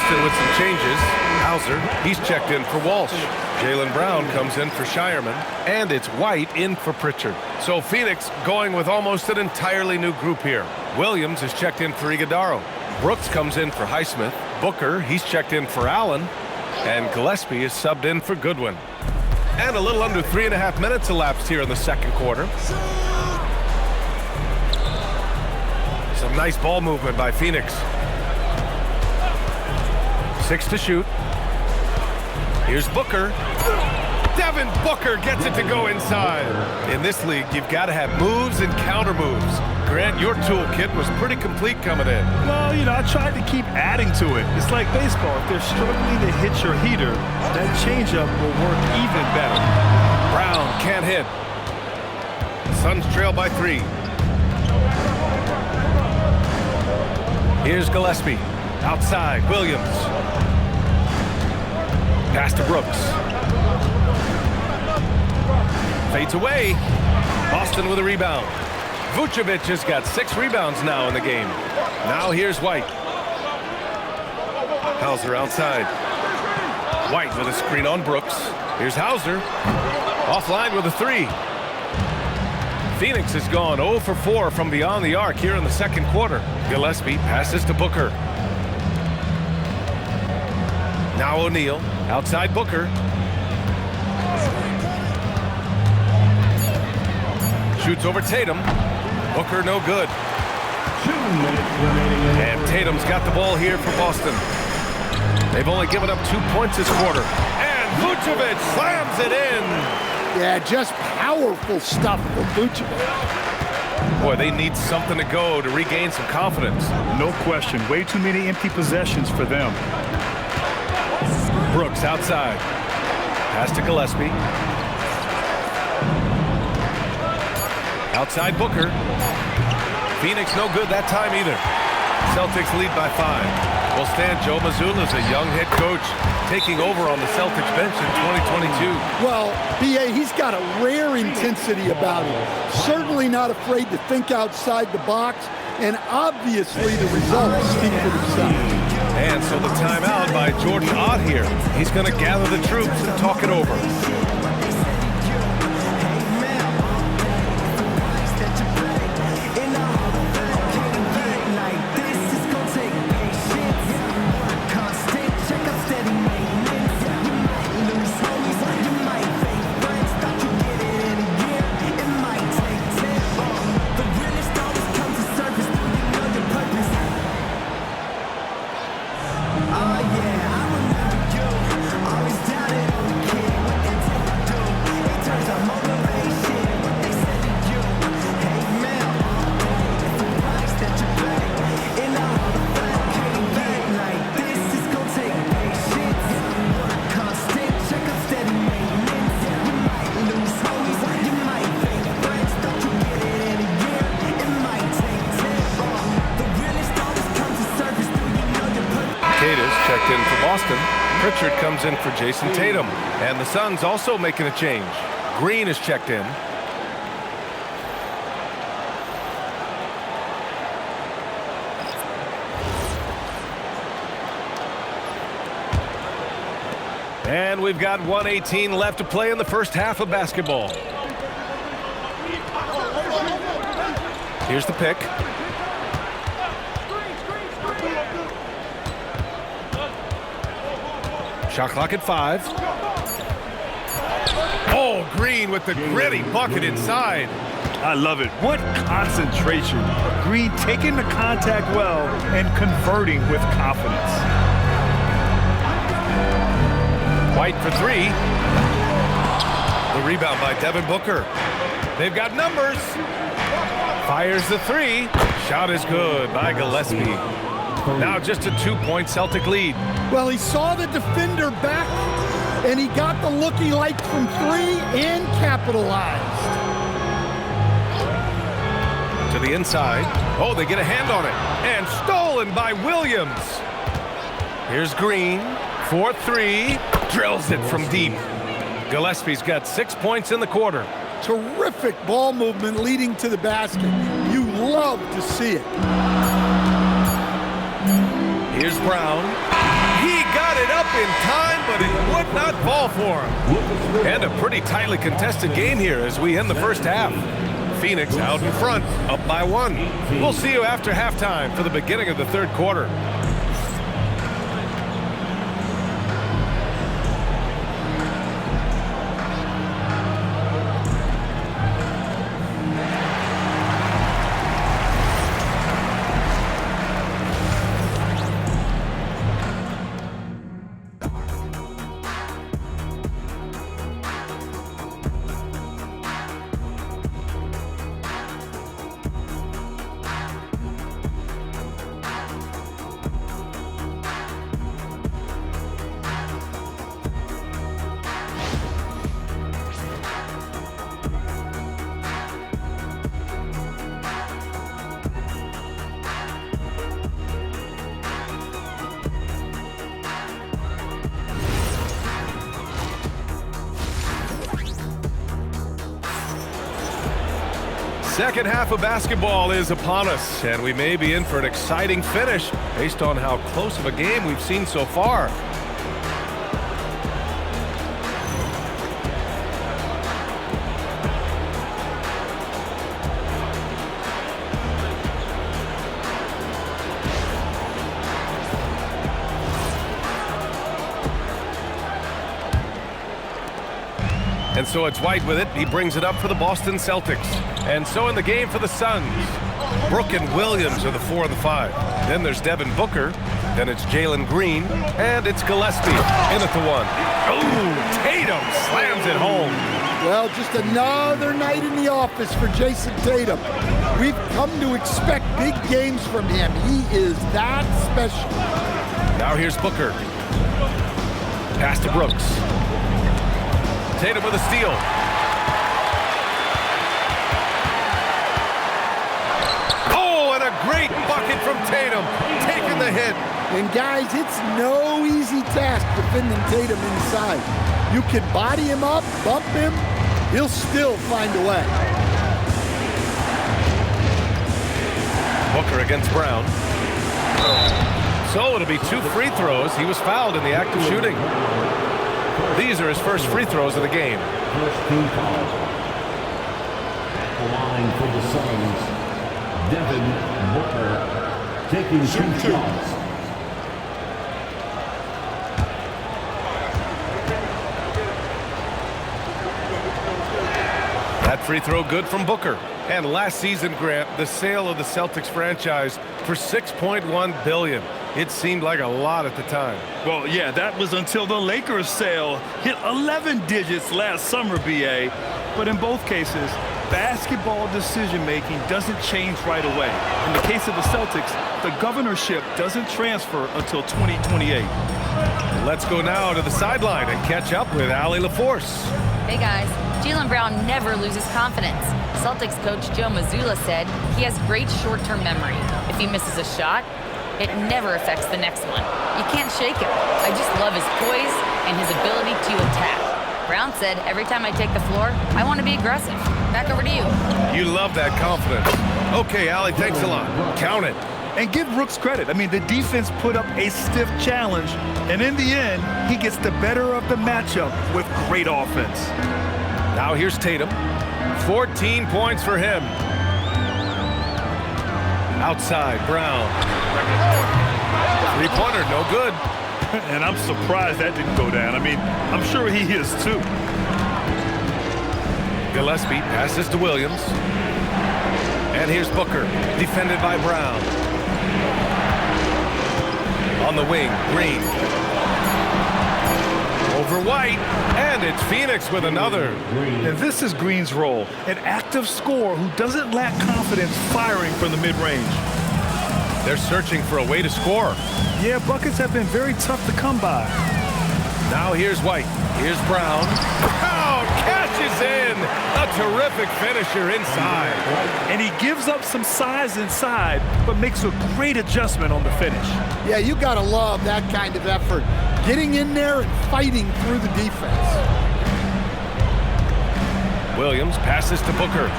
With some changes, Hauser, he's checked in for Walsh. Jaylen Brown comes in for Shireman, and it's White in for Pritchard. So Phoenix going with almost an entirely new group here. Williams is checked in for Iguodaro. Brooks comes in for Highsmith. Booker, he's checked in for Allen. And Gillespie is subbed in for Goodwin. And a little under 3.5 minutes elapsed here in the second quarter. Some nice ball movement by Phoenix. 6 to shoot. Here's Booker. Devin Booker gets it to go inside. In this league, you've got to have moves and counter moves. Grant, your toolkit was pretty complete coming in. Well, you know, I tried to keep adding to it. It's like baseball. If they're struggling to hit your heater, that changeup will work even better. Brown can't hit. Suns trail by 3. Here's Gillespie. Outside, Williams. Pass to Brooks. Fades away. Boston with a rebound. Vucevic has got 6 rebounds now in the game. Now here's White. Hauser outside. White with a screen on Brooks. Here's Hauser. Offline with a 3. Phoenix has gone 0 for 4 from beyond the arc here in the second quarter. Gillespie passes to Booker. Now O'Neal, outside Booker. Shoots over Tatum. Booker no good. 2 minutes remaining. And Tatum's got the ball here for Boston. They've only given up 2 points this quarter. And Vucevic slams it in. Yeah, just powerful stuff for Vucevic. Boy, they need something to go to regain some confidence. No question. Way too many empty possessions for them. Brooks outside. Pass to Gillespie. Outside Booker. Phoenix no good that time either. Celtics lead by 5. Well, Stan, Joe Mazzulla is a young head coach taking over on the Celtics bench in 2022. Well, B.A., he's got a rare intensity about him. Certainly not afraid to think outside the box, and obviously the results speak for themselves. And so the timeout by Jordan Ott here. He's going to gather the troops and talk it over. Checked in for Boston. Pritchard comes in for Jason Tatum. And the Suns also making a change. Green is checked in. And we've got 1:18 left to play in the first half of basketball. Here's the pick. Shot clock at 5. Oh, Green with the gritty bucket inside. I love it. What concentration. Green taking the contact well and converting with confidence. White for 3. The rebound by Devin Booker. They've got numbers. Fires the 3. Shot is good by Gillespie. Now just a 2-point Celtic lead. Well, he saw the defender back, and he got the look he liked from 3 and capitalized. To the inside. Oh, they get a hand on it. And stolen by Williams. Here's Green. 4-3. Drills it from deep. Gillespie's got 6 points in the quarter. Terrific ball movement leading to the basket. You love to see it. Here's Brown. He got it up in time, but it would not fall for him. And a pretty tightly contested game here as we end the first half. Phoenix out in front, up by 1. We'll see you after halftime for the beginning of the third quarter. Second half of basketball is upon us, and we may be in for an exciting finish based on how close of a game we've seen so far. And so it's White with it. He brings it up for the Boston Celtics. And so in the game for the Suns, Brook and Williams are the 4 and the 5. Then there's Devin Booker. Then it's Jalen Green. And it's Gillespie in at the 1. Oh, Tatum slams it home. Well, just another night in the office for Jason Tatum. We've come to expect big games from him. He is that special. Now here's Booker. Pass to Brooks. Tatum with a steal. Oh, and a great bucket from Tatum, taking the hit. And guys, it's no easy task defending Tatum inside. You can body him up, bump him, he'll still find a way. Booker against Brown. So it'll be 2 free throws. He was fouled in the act of shooting. These are his first free throws of the game. First team foul. The line for the Suns, Devin Booker, taking 2 shots. That free throw good from Booker. And last season, Grant, the sale of the Celtics franchise for $6.1 billion. It seemed like a lot at the time. Well, yeah, that was until the Lakers sale hit 11 digits last summer, BA. But in both cases, basketball decision-making doesn't change right away. In the case of the Celtics, the governorship doesn't transfer until 2028. Let's go now to the sideline and catch up with Allie LaForce. Hey guys, Jaylen Brown never loses confidence. Celtics coach Joe Mazzulla said he has great short-term memory. If he misses a shot, it never affects the next one. You can't shake him. I just love his poise and his ability to attack. Brown said, every time I take the floor, I want to be aggressive. Back over to you. You love that confidence. Okay, Allie, thanks a lot. Count it. And give Brooks credit. I mean, the defense put up a stiff challenge, and in the end, he gets the better of the matchup with great offense. Now here's Tatum. 14 points for him. Outside, Brown. Three-pointer, no good. And I'm surprised that didn't go down. I mean, I'm sure he is too. Gillespie passes to Williams. And here's Booker, defended by Brown. On the wing, Green. Over White, and it's Phoenix with another. And this is Green's role, an active scorer who doesn't lack confidence firing from the mid-range. They're searching for a way to score. Yeah, buckets have been very tough to come by. Now here's White. Here's Brown. Brown catches in. A terrific finisher inside. And he gives up some size inside, but makes a great adjustment on the finish. Yeah, you gotta love that kind of effort. Getting in there and fighting through the defense. Williams passes to Booker.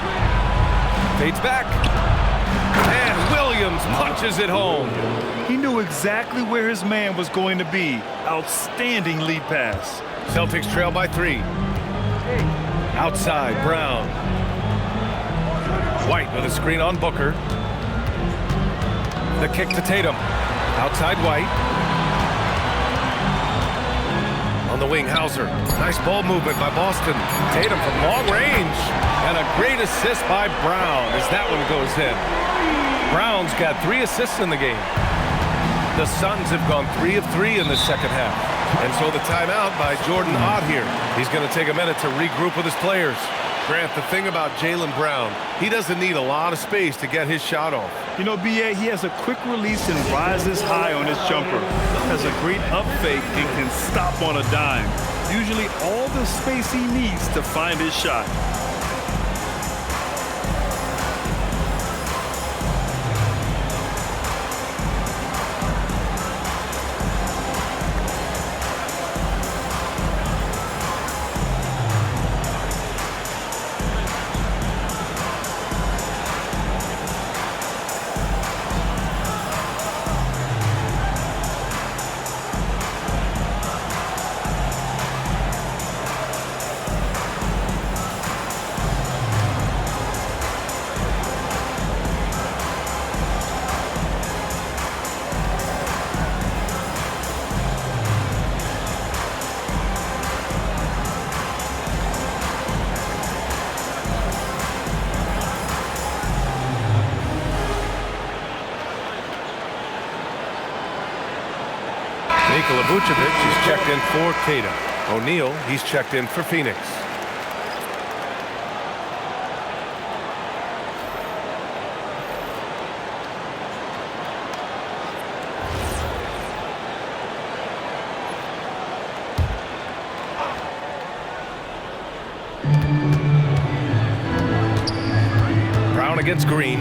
Fades back. And Williams punches it home. He knew exactly where his man was going to be. Outstanding lead pass. Celtics trail by 3. Outside, Brown. White with a screen on Booker. The kick to Tatum. Outside White. On the wing, Hauser. Nice ball movement by Boston. Tatum from long range. And a great assist by Brown as that one goes in. Brown's got 3 assists in the game. The Suns have gone 3 of 3 in the second half. And so the timeout by Jordan Ott here. He's going to take a minute to regroup with his players. Grant, the thing about Jaylen Brown, he doesn't need a lot of space to get his shot off. You know, BA, he has a quick release and rises high on his jumper. Has a great up fake and can stop on a dime. Usually all the space he needs to find his shot. Nikola Vucevic is checked in for Tatum. O'Neal, he's checked in for Phoenix. Brown against Green.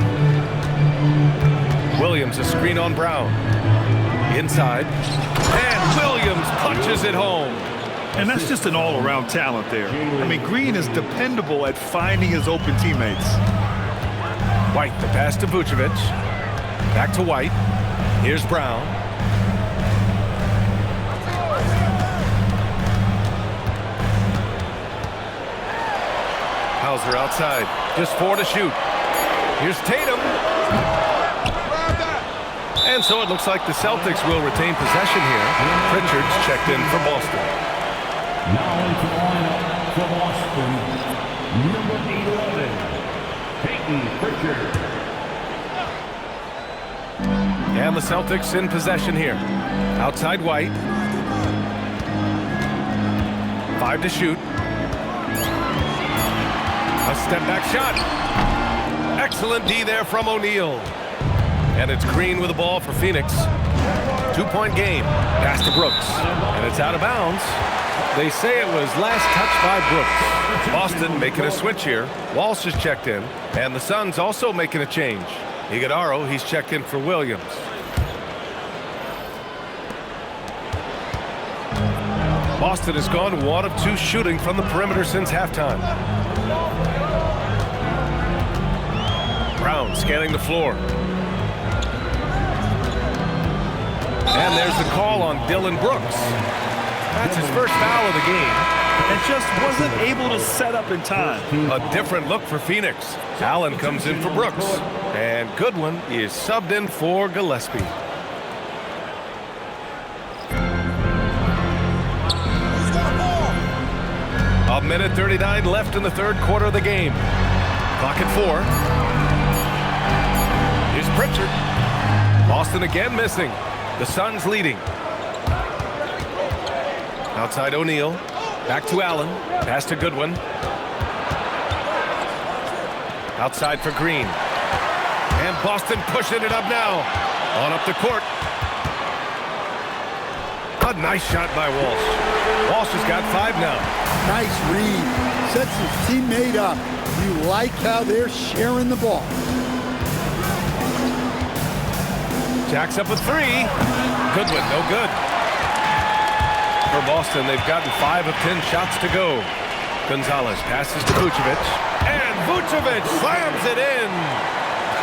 Williams, a screen on Brown. Inside. And Williams punches it home. And that's just an all-around talent there. I mean, Green is dependable at finding his open teammates. White, the pass to Vucevic. Back to White. Here's Brown. Hauser outside. Just 4 to shoot. Here's Tatum. And so it looks like the Celtics will retain possession here. Pritchard's checked in for Boston. Now into the lineup for Boston, number 11, Peyton Pritchard. And the Celtics in possession here. Outside White. 5 to shoot. A step back shot. Excellent D there from O'Neal. And it's Green with the ball for Phoenix. 2-point game. Pass to Brooks. And it's out of bounds. They say it was last touched by Brooks. Boston making a switch here. Walsh is checked in. And the Suns also making a change. Iguodaro, he's checked in for Williams. Boston has gone 1 of 2 shooting from the perimeter since halftime. Brown scanning the floor. And there's the call on Dylan Brooks. That's his first foul of the game. And just wasn't able to set up in time. A different look for Phoenix. Allen comes in for Brooks. And Goodwin is subbed in for Gillespie. A minute 39 left in the third quarter of the game. Clock at 4. Here's Pritchard. Boston again missing. The Suns leading. Outside O'Neal. Back to Allen. Pass to Goodwin. Outside for Green. And Boston pushing it up now. On up the court. A nice shot by Walsh. Walsh has got 5 now. Nice read. Sets his teammate up. You like how they're sharing the ball. Jacks up with 3. Goodwin, no good. For Boston, they've gotten 5 of 10 shots to go. Gonzalez passes to Vucevic. And Vucevic slams it in.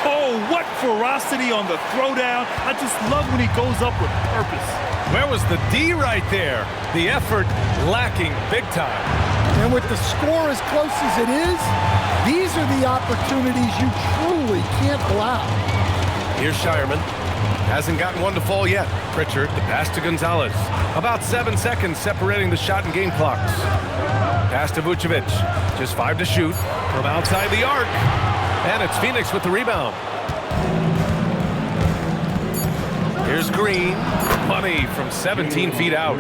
Oh, what ferocity on the throwdown. I just love when he goes up with purpose. Where was the D right there? The effort lacking big time. And with the score as close as it is, these are the opportunities you truly can't allow. Here's Shireman. Hasn't gotten one to fall yet. Pritchard, the pass to Gonzalez. About 7 seconds separating the shot and game clocks. Pass to Vucevic. Just 5 to shoot from outside the arc. And it's Phoenix with the rebound. Here's Green. Money from 17 feet out.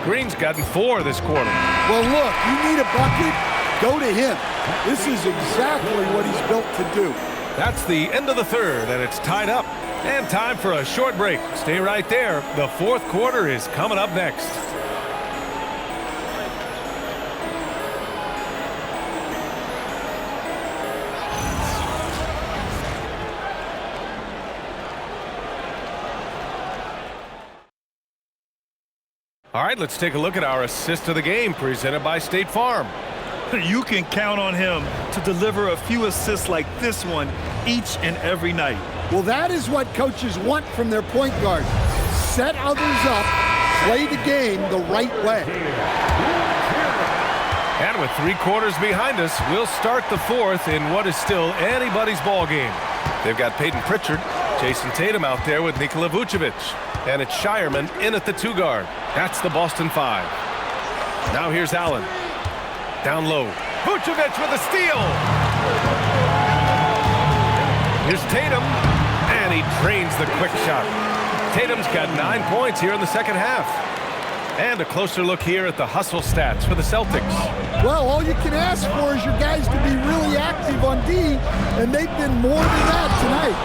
Green's gotten 4 this quarter. Well, look, you need a bucket, go to him. This is exactly what he's built to do. That's the end of the third, and it's tied up. And time for a short break. Stay right there. The fourth quarter is coming up next. All right, let's take a look at our assist of the game presented by State Farm. You can count on him to deliver a few assists like this one each and every night. Well, that is what coaches want from their point guard. Set others up, play the game the right way. And with 3 quarters behind us, we'll start the fourth in what is still anybody's ball game. They've got Peyton Pritchard, Jason Tatum out there with Nikola Vucevic. And it's Shireman in at the 2 guard. That's the Boston 5. Now here's Allen. Down low. Vucevic with a steal. Here's Tatum. And he drains the quick shot. Tatum's got 9 points here in the second half. And a closer look here at the hustle stats for the Celtics. Well, all you can ask for is your guys to be really active on D, and they've been more than that tonight.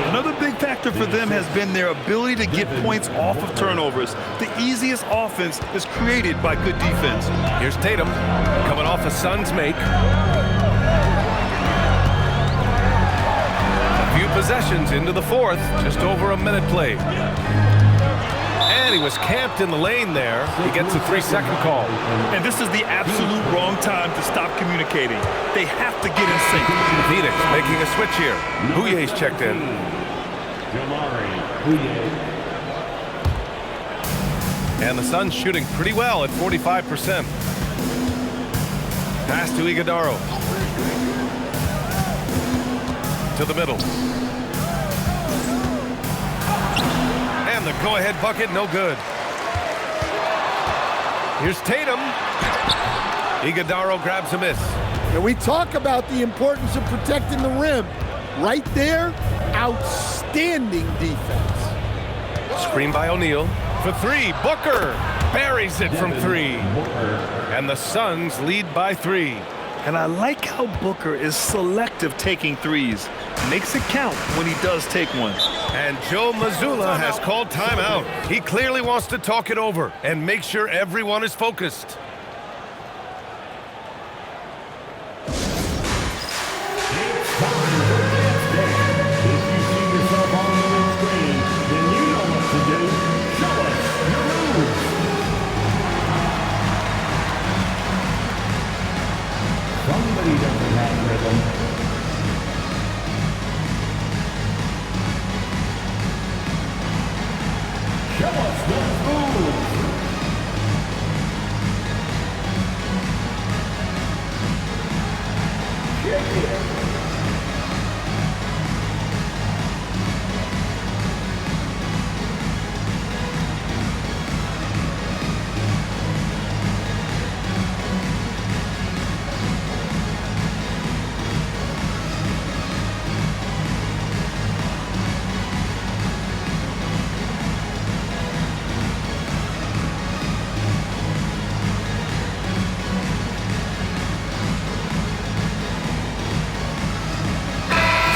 Another big factor for them has been their ability to get points off of turnovers. The easiest offense is created by good defense. Here's Tatum coming off a Suns make. A few possessions into the fourth, just over a minute played. And he was camped in the lane there. He gets a 3-second call. And this is the absolute wrong time to stop communicating. They have to get in sync. Phoenix making a switch here. Houyer's checked in. And the Suns shooting pretty well at 45%. Pass to Iguodaro. To the middle. And the go-ahead bucket, no good. Here's Tatum. Iguodaro grabs a miss. And we talk about the importance of protecting the rim. Right there, outstanding defense. Screen by O'Neal. For three, Booker buries it from three. And the Suns lead by 3. And I like how Booker is selective taking threes. Makes it count when he does take one. And Joe Mazzulla has called timeout. He clearly wants to talk it over and make sure everyone is focused. Somebody doesn't have rhythm. Show us the moves. Check it.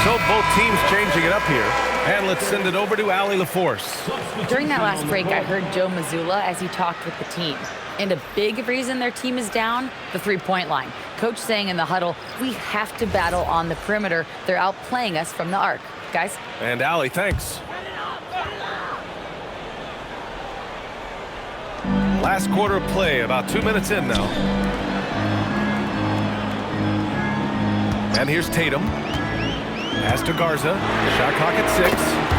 So both teams changing it up here. And let's send it over to Allie LaForce. During that last break, I heard Joe Mazzulla as he talked with the team. And a big reason their team is down, the three-point line. Coach saying in the huddle, we have to battle on the perimeter. They're outplaying us from the arc. Guys? And Allie, thanks. Last quarter of play, about 2 minutes in now. And here's Tatum. Pass to Garza. Shot clock at 6.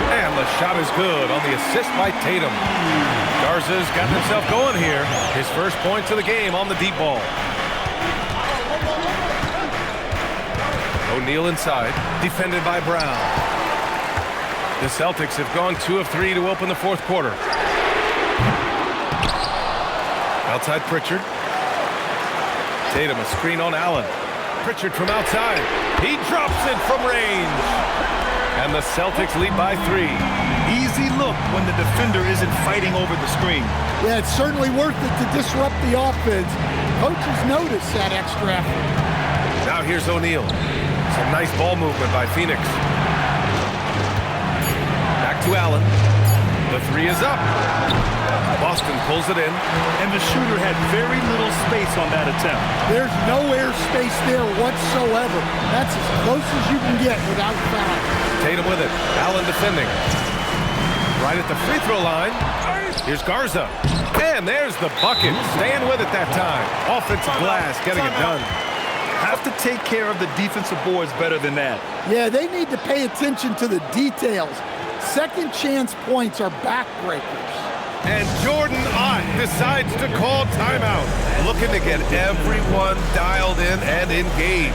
And the shot is good on the assist by Tatum. Garza's got himself going here. His first points of the game on the deep ball. O'Neal inside. Defended by Brown. The Celtics have gone 2 of 3 to open the fourth quarter. Outside Pritchard. Tatum a screen on Allen. Pritchard from outside. He drops it from range. And the Celtics lead by 3. Easy look when the defender isn't fighting over the screen. Yeah, it's certainly worth it to disrupt the offense. Coaches notice that extra effort. Now here's O'Neal. Some nice ball movement by Phoenix. Back to Allen. The 3 is up. Boston pulls it in. And the shooter had very little space on that attempt. There's no air space there whatsoever. That's as close as you can get without foul. Tatum with it. Allen defending. Right at the free throw line. Here's Garza. And there's the bucket. Staying with it that time. Offensive glass getting it done. Have to take care of the defensive boards better than that. Yeah, they need to pay attention to the details. Second chance points are backbreakers. And Jordan Ott decides to call timeout. Looking to get everyone dialed in and engaged.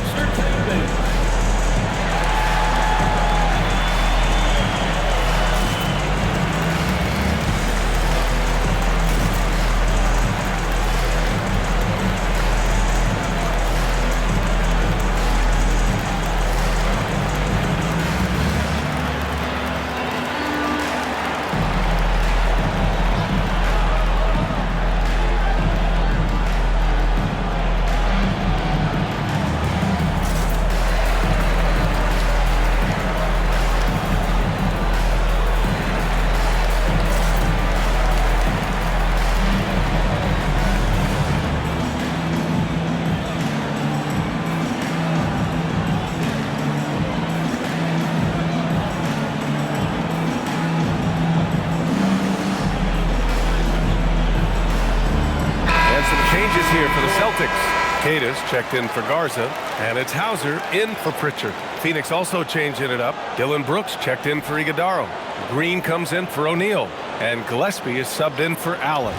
Cadis checked in for Garza, and it's Hauser in for Pritchard. Phoenix also changing it up. Dylan Brooks checked in for Iguodaro. Green comes in for O'Neal, and Gillespie is subbed in for Allen.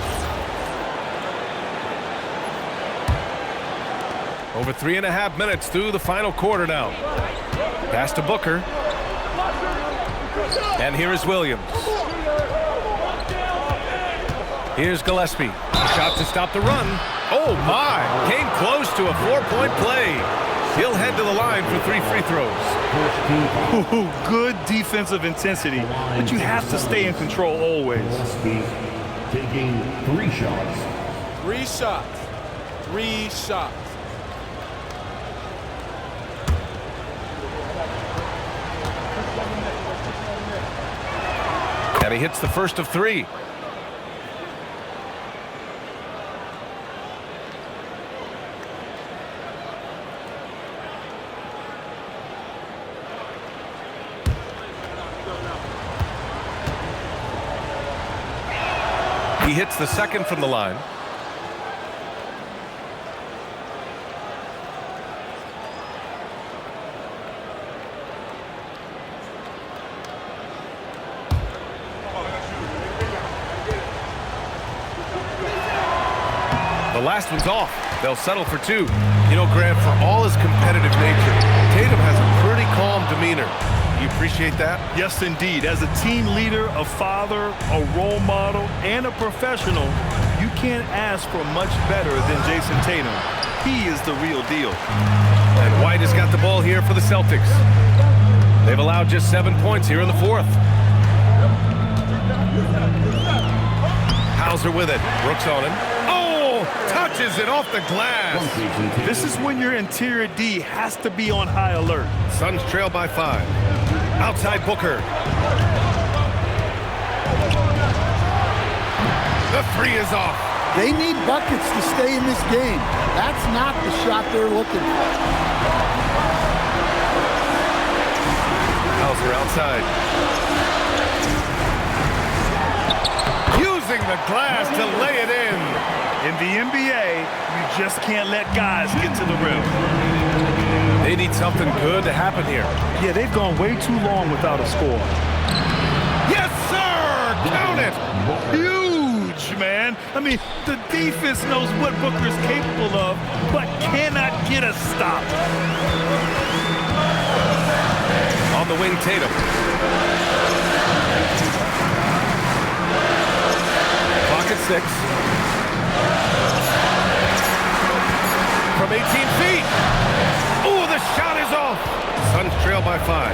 Over 3.5 minutes through the final quarter now. Pass to Booker. And here is Williams. Here's Gillespie. Shot to stop the run. Oh my! Came close to a 4-point play. He'll head to the line for 3 free throws. Ooh, good defensive intensity, but you have to stay in control always. Taking 3 shots. 3 shots. 3 shots. And he hits the first of 3. He hits the second from the line. The last one's off. They'll settle for 2. You know, Grant, for all his competitive nature, Tatum has a pretty calm demeanor. You appreciate that? Yes, indeed. As a team leader, a father, a role model, and a professional, you can't ask for much better than Jason Tatum. He is the real deal. And White has got the ball here for the Celtics. They've allowed just 7 points here in the 4th. Hauser with it. Brooks on him. Touches it off the glass. This is when your interior D has to be on high alert. Suns trail by 5. Outside Booker. The 3 is off. They need buckets to stay in this game. That's not the shot they're looking for. Hauser outside. Using the glass to lay it in. In the NBA, you just can't let guys get to the rim. They need something good to happen here. Yeah, they've gone way too long without a score. Yes, sir! Count it! Huge, man. I mean, the defense knows what Booker's capable of, but cannot get a stop. On the wing, Tatum. Clock at 6. From 18 feet. Oh, the shot is off. Suns trail by 5.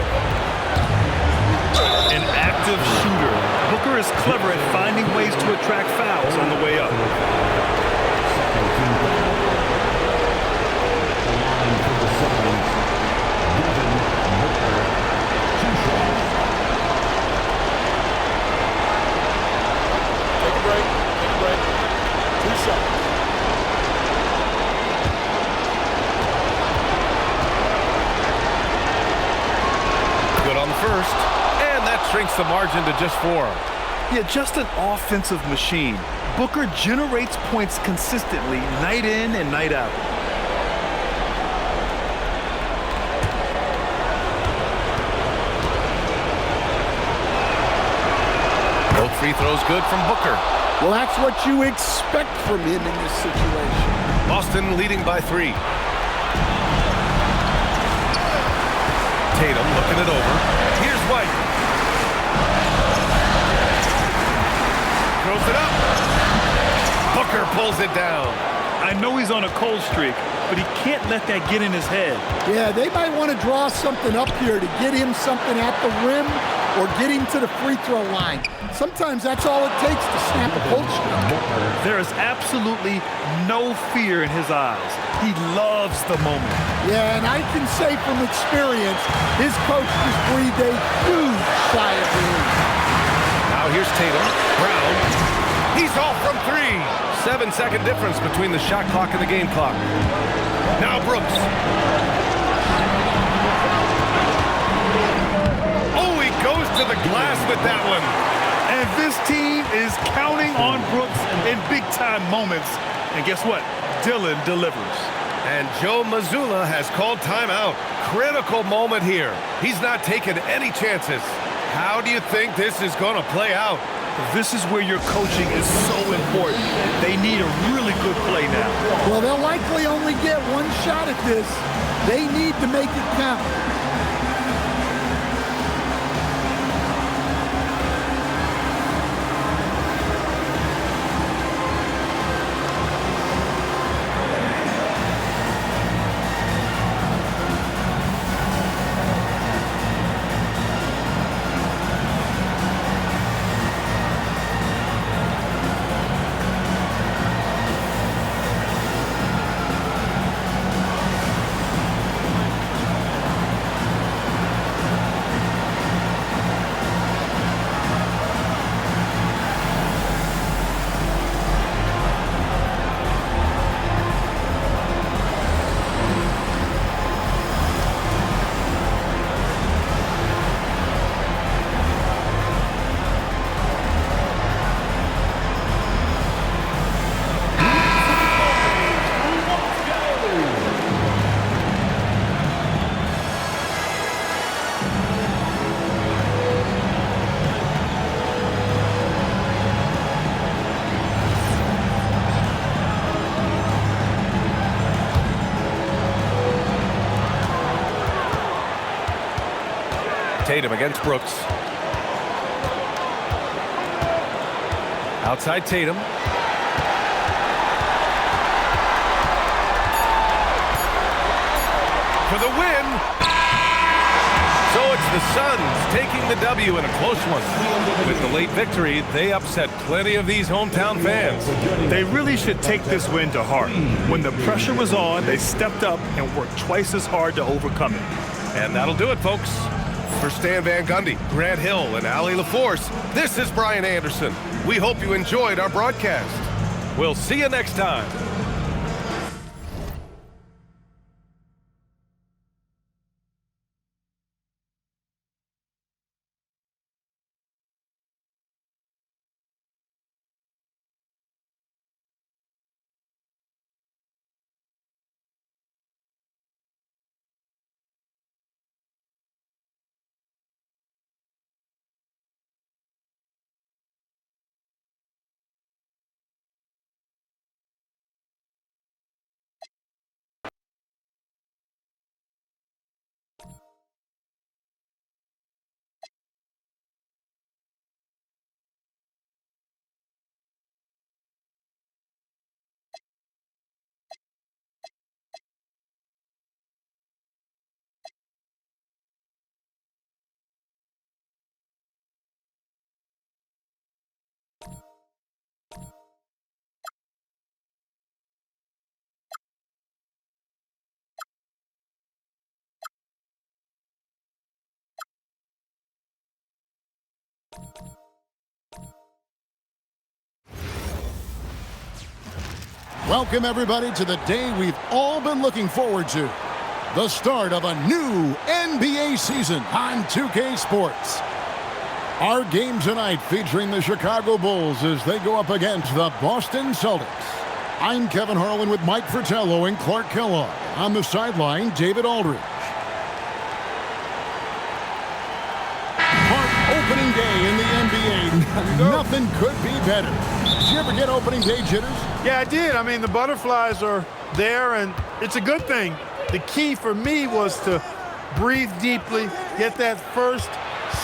An active shooter. Booker is clever at finding ways to attract fouls on the way up. Take a break. Take a break. 2 shots. On the first, and that shrinks the margin to just 4. Yeah, just an offensive machine. Booker generates points consistently, night in and night out. Both free throws good from Booker. Well, that's what you expect from him in this situation. Boston leading by 3. Tatum looking it over. Here's White. Throws it up. Booker pulls it down. I know he's on a cold streak, but he can't let that get in his head. Yeah, they might want to draw something up here to get him something at the rim or get him to the free throw line. Sometimes that's all it takes to snap a cold streak. There is absolutely no fear in his eyes. He loves the moment. Yeah, and I can say from experience, his coach just breathed a huge sigh of relief. Now here's Tatum. Brown. He's off from 3. 7-second difference between the shot clock and the game clock. Now Brooks. Oh, he goes to the glass with that one. And this team is counting on Brooks in big-time moments. And guess what? Dylan delivers. And Joe Mazzulla has called timeout. Critical moment here. He's not taking any chances. How do you think this is going to play out? This is where your coaching is so important. They need a really good play now. Well, they'll likely only get one shot at this. They need to make it count. Tatum against Brooks. Outside Tatum. For the win. So it's the Suns taking the W in a close one. With the late victory, they upset plenty of these hometown fans. They really should take this win to heart. When the pressure was on, they stepped up and worked twice as hard to overcome it. And that'll do it, folks. For Stan Van Gundy, Grant Hill, and Allie LaForce, this is Brian Anderson. We hope you enjoyed our broadcast. We'll see you next time. Welcome, everybody, to the day we've all been looking forward to. The start of a new NBA season on 2K Sports. Our game tonight featuring the Chicago Bulls as they go up against the Boston Celtics. I'm Kevin Harlan with Mike Fratello and Clark Kellogg. On the sideline, David Aldridge. Opening day in the NBA. Nothing could be better. Did you ever get opening day jitters? Yeah, I did. I mean, the butterflies are there, and it's a good thing. The key for me was to breathe deeply, get that first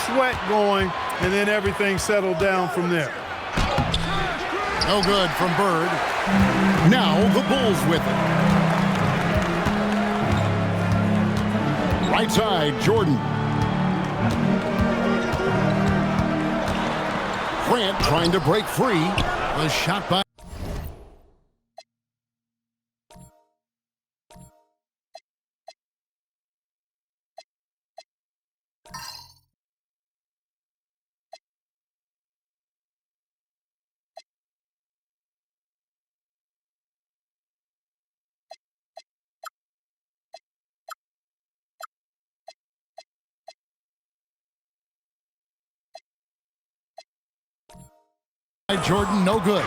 sweat going, and then everything settled down from there. No good from Bird. Now the Bulls with it. Right side, Jordan. Grant trying to break free. A shot by... Jordan, no good.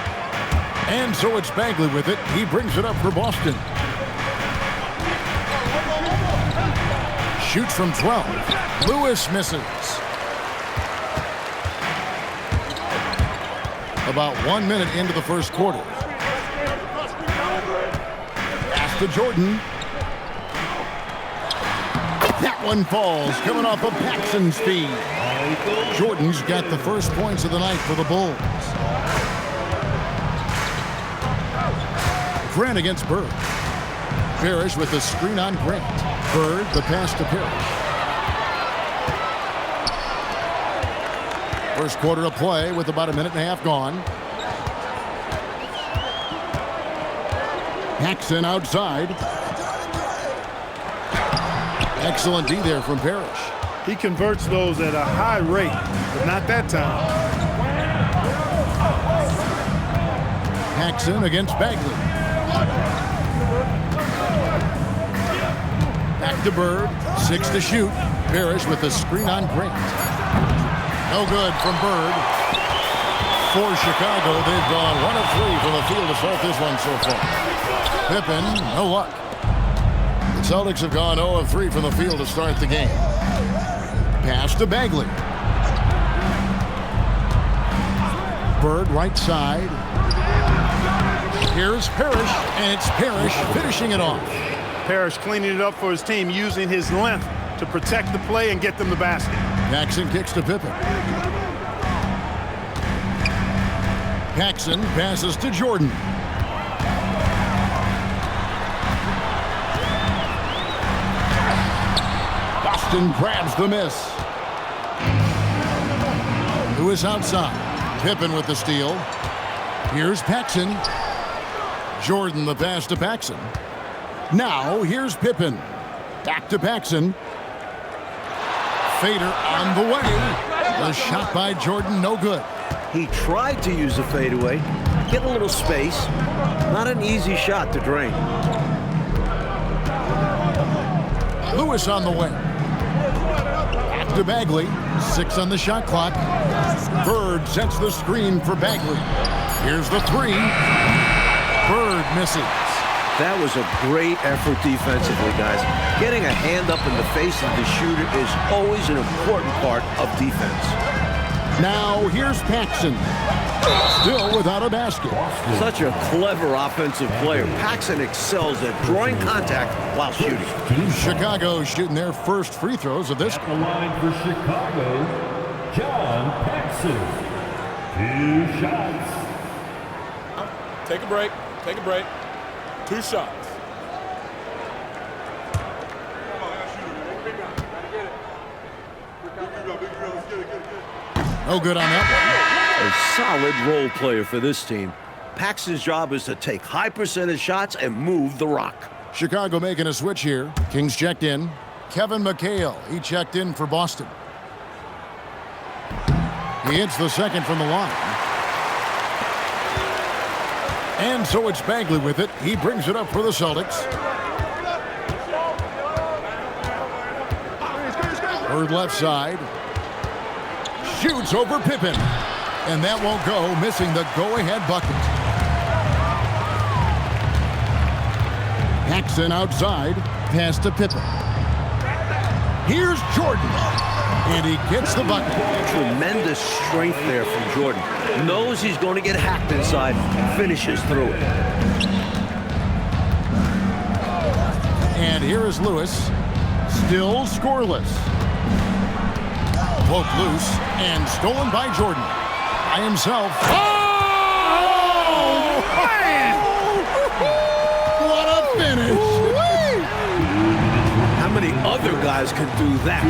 And so it's Bagley with it. He brings it up for Boston. Shoots from 12. Lewis misses. About 1 minute into the first quarter. Pass to Jordan. That one falls, coming off of Paxson's feed. Jordan's got the first points of the night for the Bulls. Grant against Bird. Parrish with the screen on Grant. Bird, the pass to Parrish. First quarter of play with about a minute and a half gone. Paxson outside. Excellent D there from Parrish. He converts those at a high rate, but not that time. Paxson against Bagley. Back to Bird. 6 to shoot. Parrish with the screen on Grant. No good from Bird. For Chicago, they've gone 1 of 3 from the field to start this one so far. Pippen, no luck. The Celtics have gone 0 of 3 from the field to start the game. Pass to Bagley. Bird right side. Here's Parrish, and it's Parrish finishing it off. Parrish cleaning it up for his team, using his length to protect the play and get them the basket. Paxson kicks to Pippen. Paxson passes to Jordan. Boston grabs the miss. Lewis outside. Pippen with the steal. Here's Paxson. Jordan the pass to Paxson. Now here's Pippen. Back to Paxson. Fader on the way. The shot by Jordan, no good. He tried to use the fadeaway, get a little space. Not an easy shot to drain. Lewis on the way. Back to Bagley. 6 on the shot clock. Bird sets the screen for Bagley. Here's the 3. Bird misses. That was a great effort defensively, guys. Getting a hand up in the face of the shooter is always an important part of defense. Now here's Paxson. Still without a basket. Such a clever offensive player. Paxson excels at drawing contact while shooting. Chicago shooting their first free throws of this. At the line for Chicago, John Paxson. 2 shots. Take a break. Take a break. 2 shots. No good on that one. A solid role player for this team. Paxson's job is to take high percentage shots and move the rock. Chicago making a switch here. Kings checked in. Kevin McHale, he checked in for Boston. He hits the second from the line. And so it's Bagley with it. He brings it up for the Celtics. Bird left side. Shoots over Pippen. And that won't go, missing the go-ahead bucket. Paxson outside. Pass to Pippen. Here's Jordan. And he gets the bucket. Tremendous strength there from Jordan. Knows he's going to get hacked inside. Finishes through it. And here is Lewis. Still scoreless. Poked loose and stolen by Jordan. By himself. Oh, man! What a finish. How many other guys can do that?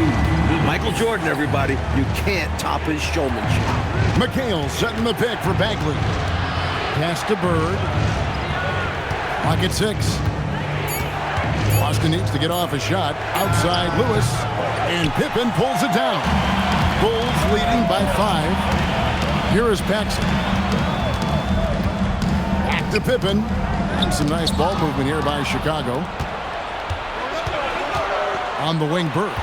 Michael Jordan, everybody. You can't top his showmanship. McHale setting the pick for Bagley. Pass to Bird. Pocket 6. Boston needs to get off a shot. Outside Lewis. And Pippen pulls it down. Bulls leading by 5. Here is Paxson. Back to Pippen. And some nice ball movement here by Chicago. On the wing, Bird.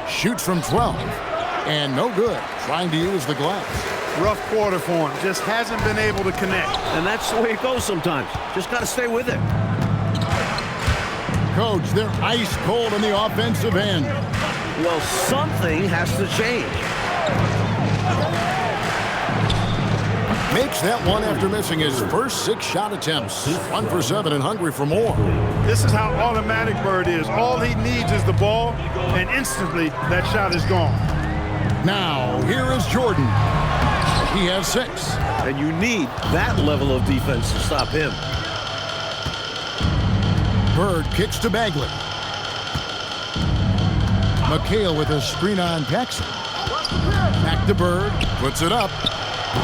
Shoots from 12. And no good. Trying to use the glass. Rough quarter for him. Just hasn't been able to connect. And that's the way it goes sometimes. Just got to stay with it. Coach, they're ice cold on the offensive end. Well, something has to change. Makes that one after missing his first 6 shot attempts. 1 for 7 and hungry for more. This is how automatic Bird is. All he needs is the ball, and instantly that shot is gone. Now, here is Jordan. He has 6. And you need that level of defense to stop him. Bird kicks to Bagley. McHale with a screen on Paxson. Back to Bird. Puts it up.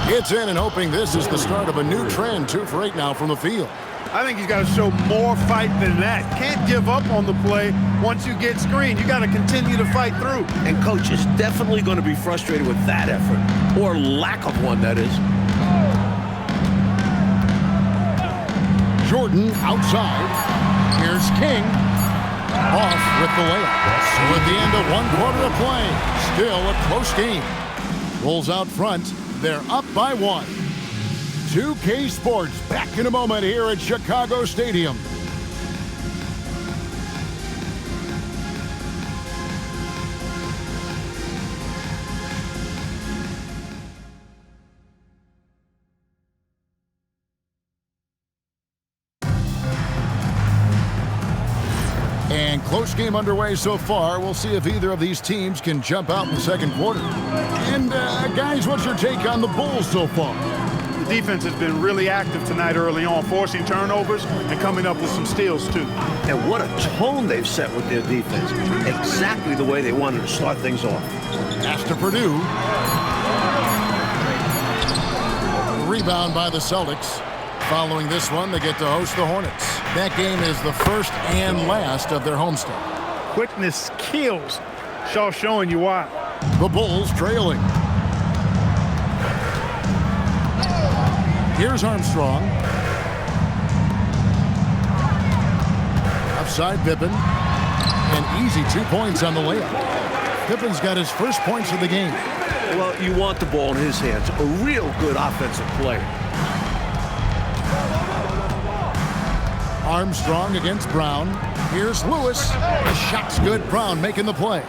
Gets in and hoping this is the start of a new trend. 2 for 8 now from the field. I think he's got to show more fight than that. Can't give up on the play once you get screened. You got to continue to fight through. And Coach is definitely going to be frustrated with that effort, or lack of one, that is. Jordan outside. Here's King. Off with the layup. So at the end of 1 quarter of play, still a close game. Rolls out front. They're up by 1. 2K Sports back in a moment here at Chicago Stadium. And close game underway so far. We'll see if either of these teams can jump out in the second quarter. And guys, what's your take on the Bulls so far? The defense has been really active tonight early on, forcing turnovers and coming up with some steals too. And what a tone they've set with their defense. Exactly the way they wanted to start things off. Pass to Purdue. Rebound by the Celtics. Following this one, they get to host the Hornets. That game is the first and last of their homestand. Quickness kills. Shaw showing you why. The Bulls trailing. Here's Armstrong. Outside Pippen. And easy 2 points on the layup. Pippen's got his first points of the game. Well, you want the ball in his hands. A real good offensive player. Armstrong against Brown. Here's Lewis. The shot's good. Brown making the play.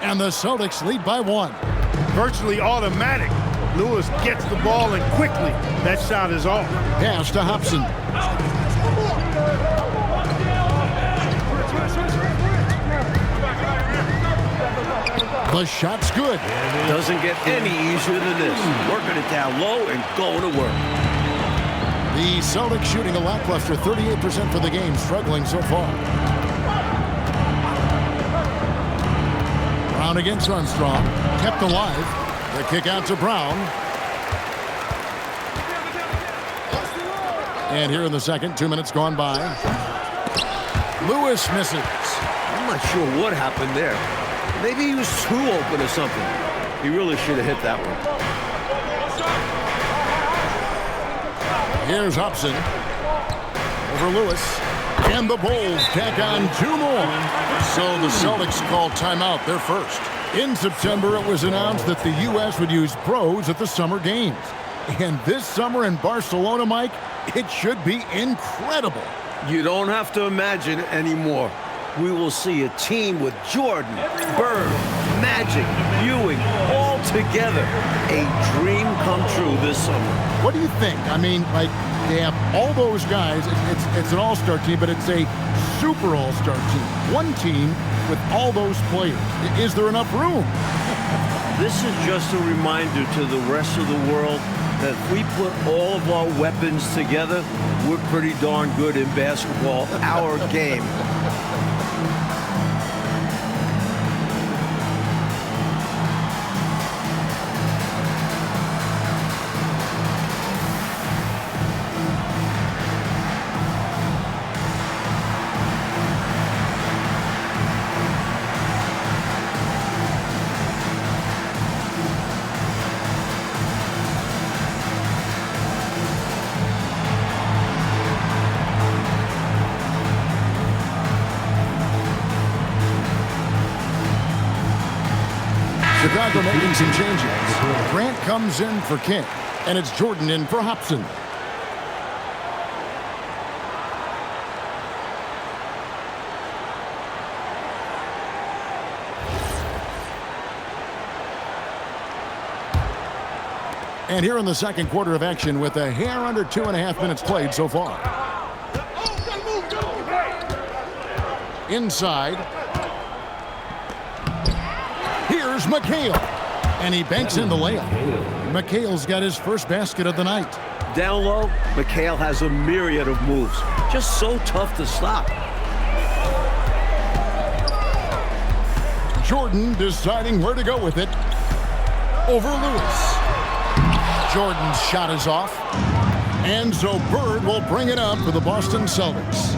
And the Celtics lead by 1. Virtually automatic. Lewis gets the ball and quickly that shot is off. Pass to Hobson. The shot's good. Doesn't get any easier than this. Working it down low and going to work. The Celtics shooting a lackluster 38% for the game, struggling so far. Brown against Armstrong, kept alive. The kick out to Brown. And here in the second, 2 minutes gone by. Lewis misses. I'm not sure what happened there. Maybe he was too open or something. He really should have hit that one. Here's Hobson. Over Lewis. And the Bulls tack on 2 more. So the Celtics call timeout, their first. In September, it was announced that the U.S. would use pros at the Summer Games. And this summer in Barcelona, Mike, it should be incredible. You don't have to imagine anymore. We will see a team with Jordan, Bird, Magic, Ewing, all together. A dream come true this summer. What do you think? I mean, like, they have all those guys. It's an all-star team, but it's a super all-star team. One team with all those players. Is there enough room? This is just a reminder to the rest of the world that if we put all of our weapons together, we're pretty darn good in basketball, our game. Chicago making some changes. Grant comes in for King, and it's Jordan in for Hobson. And here in the second quarter of action with a hair under 2.5 minutes played so far. Inside. Here's McHale. And he banks in the layup. McHale's got his first basket of the night. Down low, McHale has a myriad of moves. Just so tough to stop. Jordan deciding where to go with it. Over Lewis. Jordan's shot is off. And so Bird will bring it up for the Boston Celtics.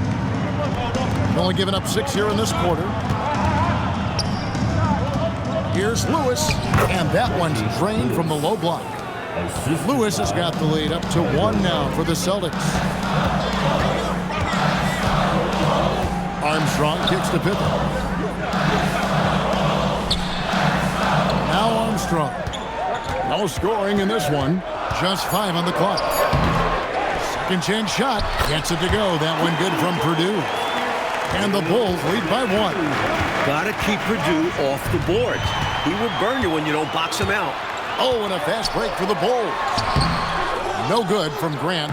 Only giving up 6 here in this quarter. Here's Lewis. And that one's drained from the low block. Lewis has got the lead up to 1 now for the Celtics. Armstrong kicks to Pippen. Now Armstrong. No scoring in this one. Just 5 on the clock. Second chance shot. Gets it to go. That one good from Purdue. And the Bulls lead by 1. Gotta keep Purdue off the board. He will burn you when you don't box him out. Oh, and a fast break for the Bulls. No good from Grant.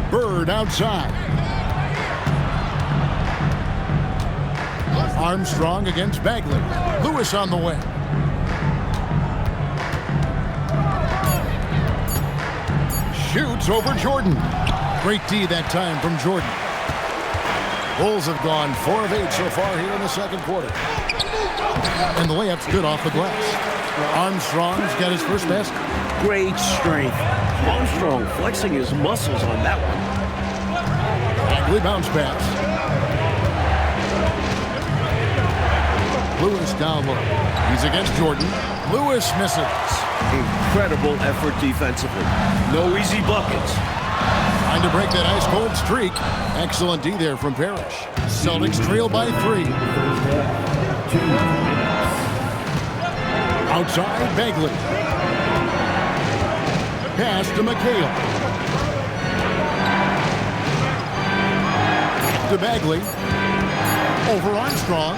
Bird outside. Armstrong against Bagley. Lewis on the way. Shoots over Jordan. Great D that time from Jordan. Bulls have gone 4 of 8 so far here in the second quarter. And the layup's good off the glass. Armstrong's got his first basket. Great strength. Armstrong flexing his muscles on that one. Bagley bounce pass. Lewis down low. He's against Jordan. Lewis misses. Incredible effort defensively. No easy buckets. Trying to break that ice-cold streak. Excellent D there from Parrish. Celtics trail by 3. Outside, Bagley. Pass to McHale. To Bagley. Over Armstrong.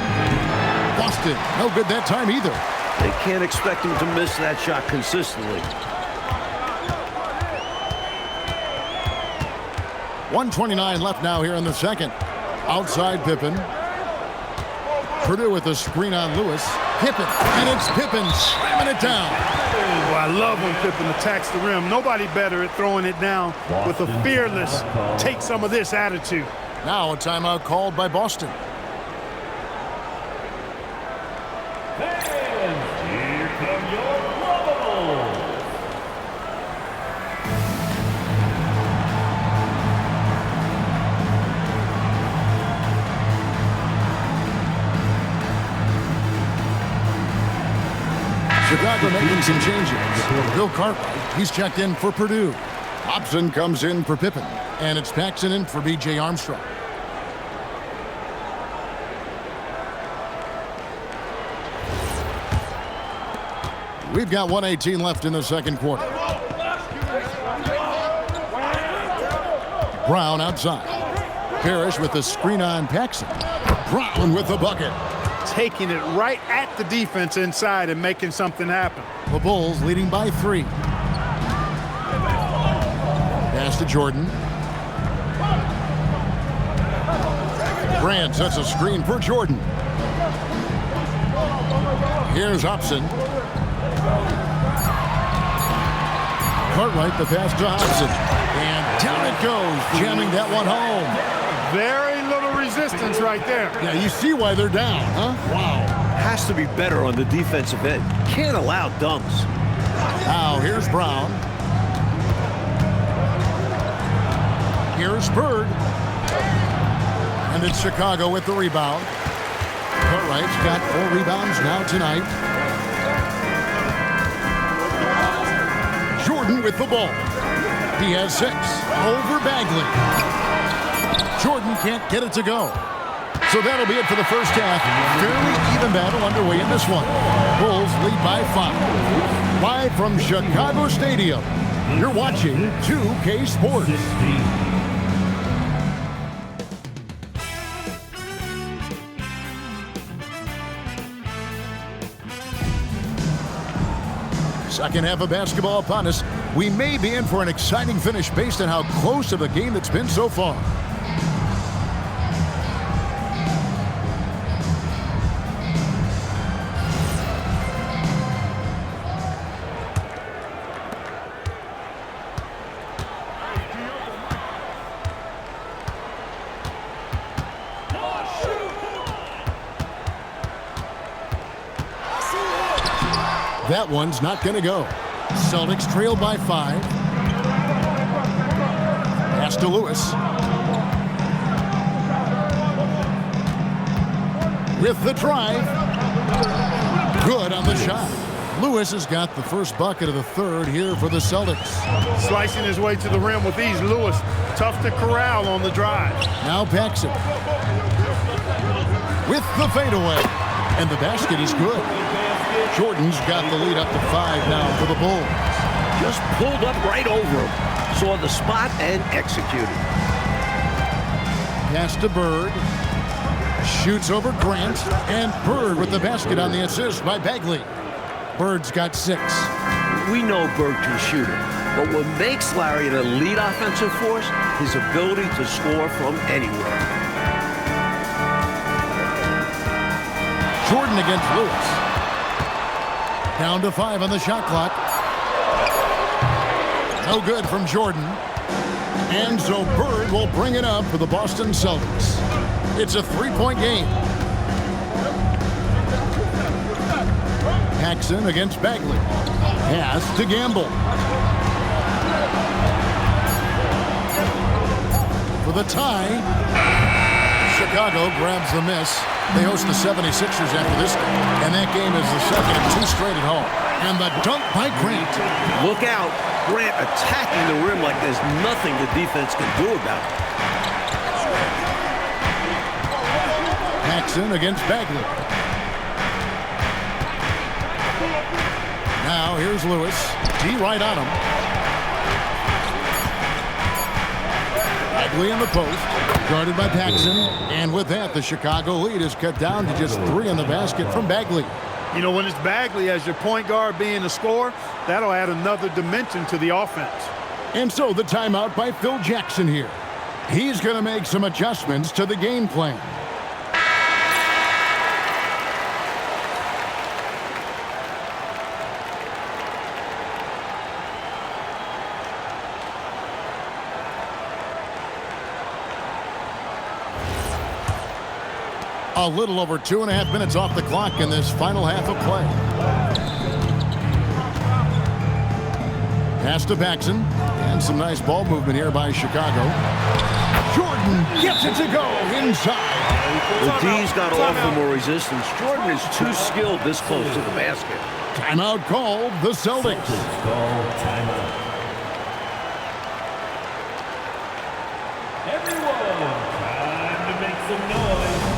Boston. No good that time either. They can't expect him to miss that shot consistently. 1:29 left now here in the second. Outside Pippen. Purdue with a screen on Lewis. Pippen. And it's Pippen slamming it down. Oh, I love when Pippen attacks the rim. Nobody better at throwing it down with a fearless, take some of this attitude. Now a timeout called by Boston. Here come your Lavables. Chicago making some changes. Bill Cartwright, he's checked in for Purdue. Hobson comes in for Pippen. And it's Paxson in for B.J. Armstrong. We've got 1:18 left in the second quarter. Brown outside. Parrish with the screen on Paxson. Brown with the bucket. Taking it right at the defense inside and making something happen. The Bulls leading by 3. Pass to Jordan. Grant sets a screen for Jordan. Here's Hobson. Cartwright the pass to Hobson. And down it goes, jamming that one home. Very little resistance right there. Yeah, you see why they're down, huh? Wow. Has to be better on the defensive end. Can't allow dunks. Now here's Brown. Here's Bird. And it's Chicago with the rebound. Cartwright's got 4 rebounds now tonight. Jordan with the ball. He has 6. Over Bagley. Jordan can't get it to go. So that'll be it for the first half. Fairly even battle underway in this one. Bulls lead by 5. Live from Chicago Stadium, you're watching 2K Sports. second half of basketball upon us. We may be in for an exciting finish based on how close of a game it's been so far. That one's not going to go. Celtics trail by 5. Pass to Lewis. With the drive. Good on the shot. Lewis has got the first bucket of the third here for the Celtics. Slicing his way to the rim with ease. Lewis, tough to corral on the drive. Now Paxson. With the fadeaway. And the basket is good. Jordan's got the lead up to 5 now for the Bulls. Just pulled up right over him. Saw the spot and executed. Pass to Bird. Shoots over Grant. And Bird with the basket on the assist by Bagley. Bird's got 6. We know Bird can shoot it, but what makes Larry an elite offensive force, his ability to score from anywhere. Jordan against Lewis. Down to 5 on the shot clock. No good from Jordan. And so Bird will bring it up for the Boston Celtics. It's a 3-point game. Paxson against Bagley. Pass to Gamble. For the tie. Chicago grabs the miss. They host the 76ers after this game, and that game is the second of 2 straight at home. And the dunk by Grant. Look out. Grant attacking the rim like there's nothing the defense can do about it. Paxson against Bagley. Now here's Lewis. D right on him. Bagley in the post. Guarded by Paxson. And with that, the Chicago lead is cut down to just 3 in the basket from Bagley. You know, when it's Bagley as your point guard being a scorer, that'll add another dimension to the offense. And so the timeout by Phil Jackson here. He's going to make some adjustments to the game plan. A little over 2.5 minutes off the clock in this final half of play. Pass to Paxson. And some nice ball movement here by Chicago. Jordan gets it to go inside. The D's got to offer more resistance. Jordan is too skilled this close to the basket. Timeout called the Celtics. Everyone, time to make some noise.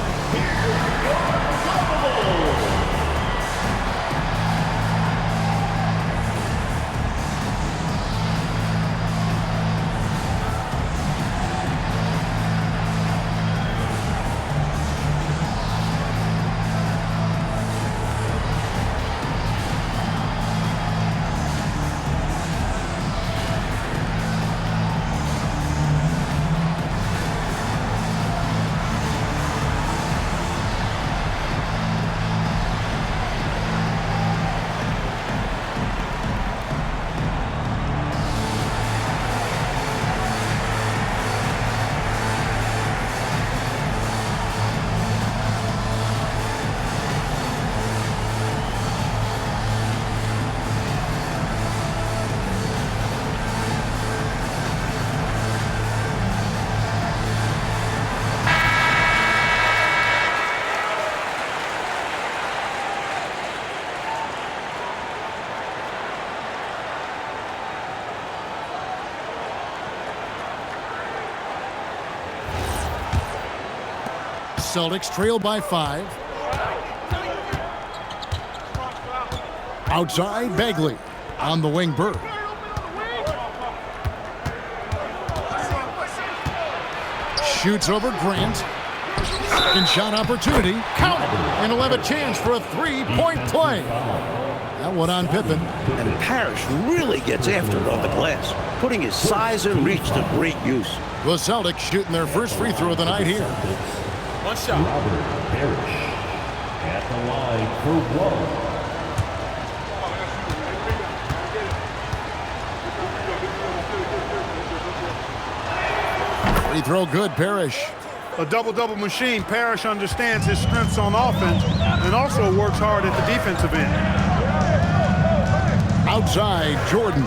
Celtics trail by 5. Outside, Bagley. On the wing, Bird. Shoots over Grant. Second shot opportunity. Count it. And he'll have a chance for a 3-point play. That one on Pippen. And Parrish really gets after it on the glass, putting his size and reach to great use. The Celtics shooting their first free throw of the night here. One shot. Robert Parrish at the line for one. Free throw good, Parrish. A double-double machine. Parrish understands his strengths on offense and also works hard at the defensive end. Outside, Jordan.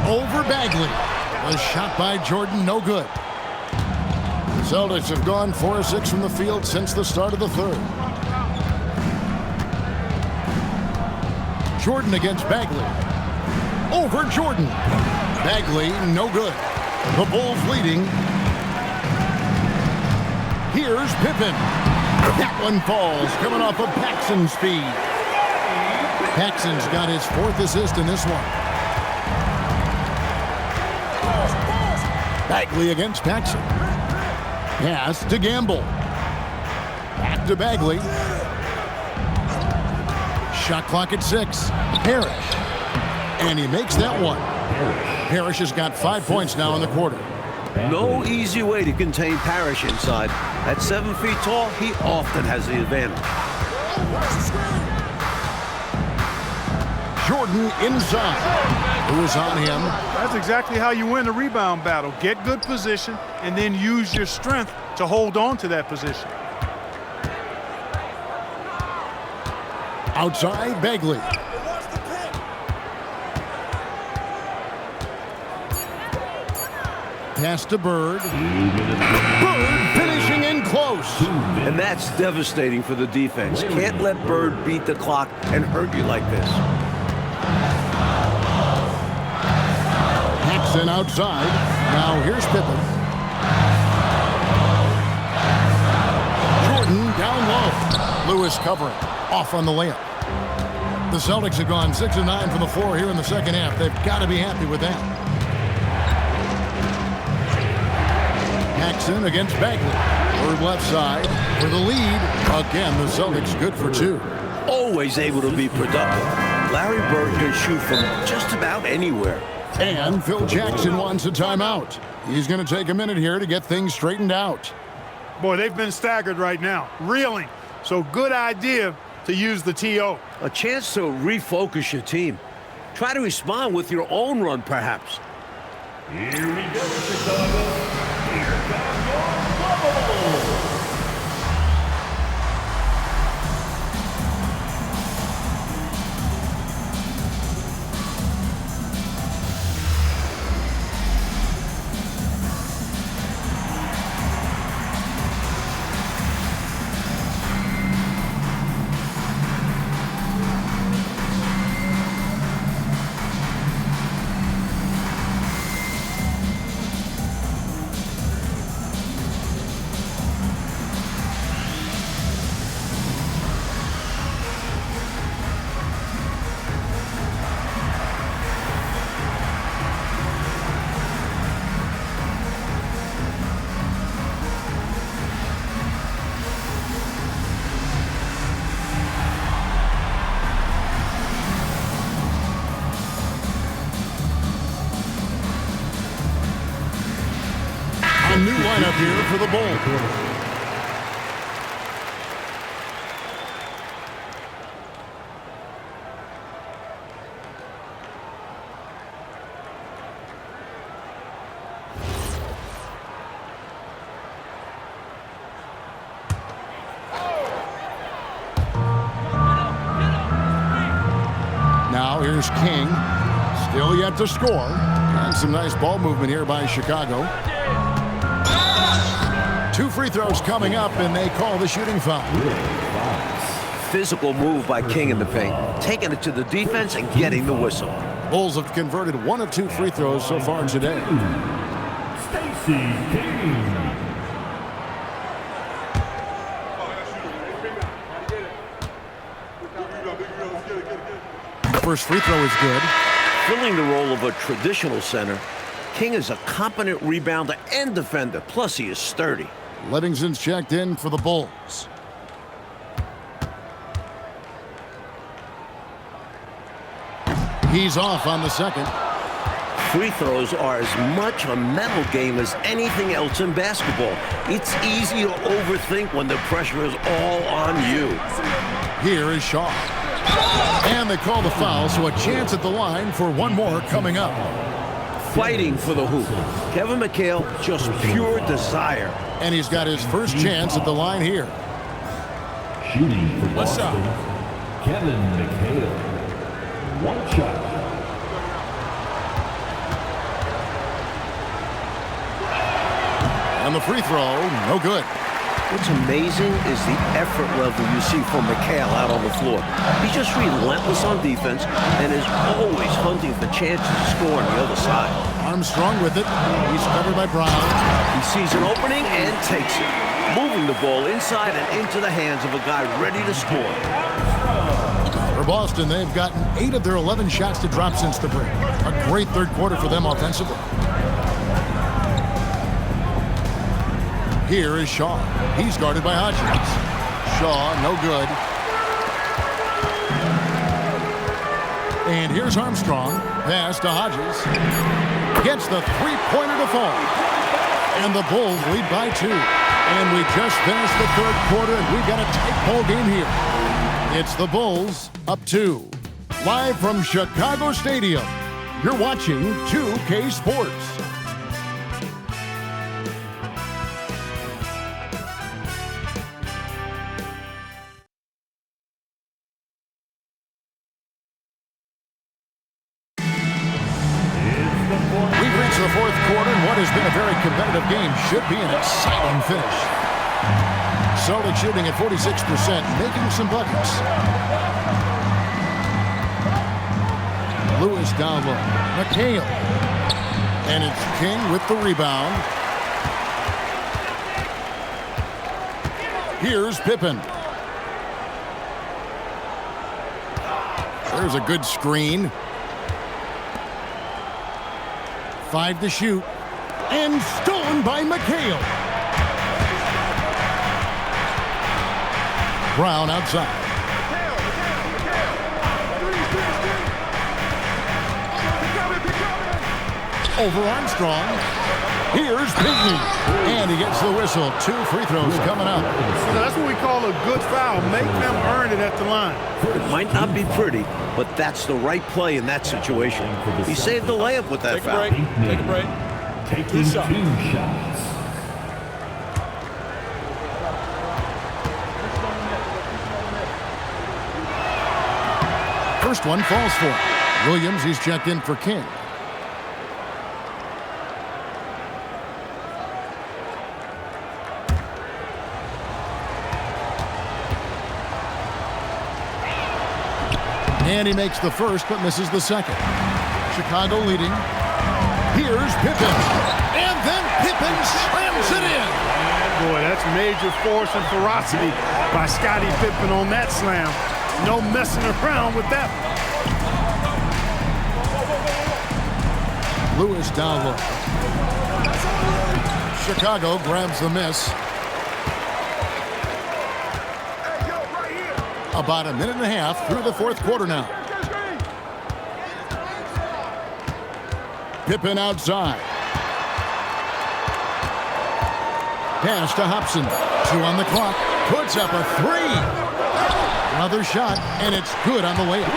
Over Bagley. A shot by Jordan, no good. The Celtics have gone 4 of 6 from the field since the start of the third. Jordan against Bagley. Over Jordan. Bagley, no good. The Bulls leading. Here's Pippen. That one falls, coming off of Paxson's speed. Paxson's got his 4th assist in this one. Bagley against Paxson. Pass to Gamble. Back to Bagley. Shot clock at 6. Parrish. And he makes that one. Parrish has got 5 points now in the quarter. No easy way to contain Parrish inside. At 7 feet tall, he often has the advantage. Jordan inside. Who is on him? That's exactly how you win the rebound battle. Get good position and then use your strength to hold on to that position. Outside, Bagley. Pass to Bird. Bird finishing in close. And that's devastating for the defense. Can't let Bird beat the clock and hurt you like this. Paxson outside. Now here's Pippen. Jordan down low. Lewis covering. Off on the layup. The Celtics have gone 6 of 9 from the floor here in the second half. They've got to be happy with that. Paxson against Bagley. Bird left side for the lead. Again, the Celtics good for 2. Always able to be productive. Larry Bird can shoot from just about anywhere. And Phil Jackson wants a timeout. He's going to take a minute here to get things straightened out. Boy, they've been staggered right now. Reeling. So good idea to use the TO. A chance to refocus your team. Try to respond with your own run, perhaps. Here we go, Chicago. Here comes your bubble. New lineup here for the Bulls. Now here's King. Still yet to score. And some nice ball movement here by Chicago. 2 free throws coming up, and they call the shooting foul. Physical move by King in the paint, taking it to the defense and getting the whistle. Bulls have converted 1 of 2 free throws so far today. Stacey King. First free throw is good. Filling the role of a traditional center, King is a competent rebounder and defender, plus he is sturdy. Livingston's checked in for the Bulls. He's off on the second. Free throws are as much a mental game as anything else in basketball. It's easy to overthink when the pressure is all on you. Here is Shaw. And they call the foul, so a chance at the line for one more coming up. Fighting for the hoop. Kevin McHale, just pure desire. And he's got his first chance at the line here. Shooting for What's Boston, Kevin McHale. One shot. And the free throw, no good. What's amazing is the effort level you see from McHale out on the floor. He's just relentless on defense and is always hunting for chances to score on the other side. Armstrong with it. He's covered by Brown. He sees an opening and takes it, moving the ball inside and into the hands of a guy ready to score. For Boston, they've gotten 8 of their 11 shots to drop since the break. A great third quarter for them offensively. Here is Shaw. He's guarded by Hodgins. Shaw, no good. And here's Armstrong. Pass to Hodges. Gets the three-pointer to fall. And the Bulls lead by 2. And we just finished the third quarter, and we've got a tight ball game here. It's the Bulls up 2. Live from Chicago Stadium, you're watching 2K Sports. The fourth quarter, and what has been a very competitive game should be an exciting finish. Celtics shooting at 46%, making some buckets. Lewis down low. McHale. And it's King with the rebound. Here's Pippen. There's a good screen. 5 to shoot. And stolen by McHale. Brown outside. Over Armstrong. Here's Payton. And he gets the whistle. 2 free throws coming up. So that's what we call a good foul. Make them earn it at the line. It might not be pretty, but that's the right play in that situation. He saved the layup with that foul. Take a break. Taking 2 shots. First one falls for him. Williams, he's checked in for King. And he makes the first, but misses the second. Chicago leading. Here's Pippen. And then Pippen slams it in. Boy, that's major force and ferocity by Scottie Pippen on that slam. No messing around with that. Lewis down low. Chicago grabs the miss. About a minute and a half through the fourth quarter now. Pippen outside. Pass to Hobson. 2 on the clock. Puts up a 3. Another shot, and it's good on the way up.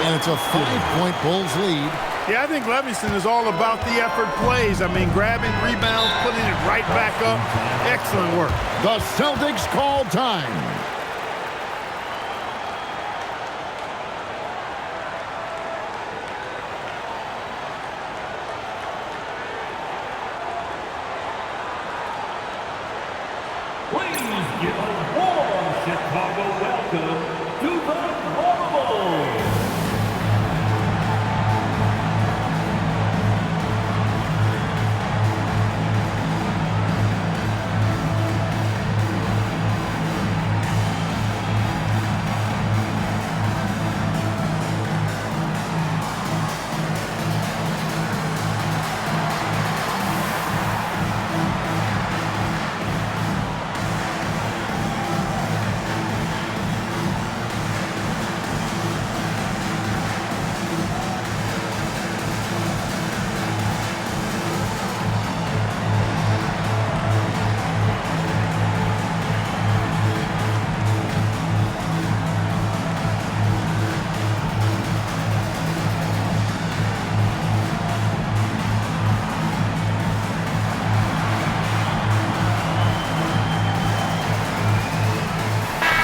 And it's a 5-point Bulls lead. Yeah, I think Livingston is all about the effort plays. I mean, grabbing rebounds, putting it right back up. Excellent work. The Celtics call time. Please give a warm Chicago welcome to the Bulls.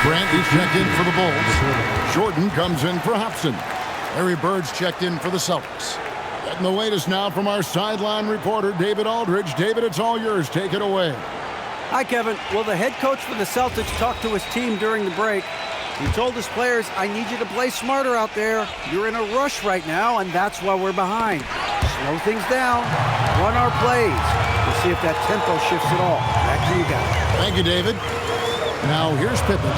Brantley checked in for the Bulls. Jordan comes in for Hobson. Larry Bird's checked in for the Celtics. Getting the latest now from our sideline reporter, David Aldridge. David, it's all yours. Take it away. Hi, Kevin. Well, the head coach for the Celtics talked to his team during the break. He told his players, I need you to play smarter out there. You're in a rush right now, and that's why we're behind. Slow things down. Run our plays. We'll see if that tempo shifts at all. Back to you guys. Thank you, David. Now, here's Pippen.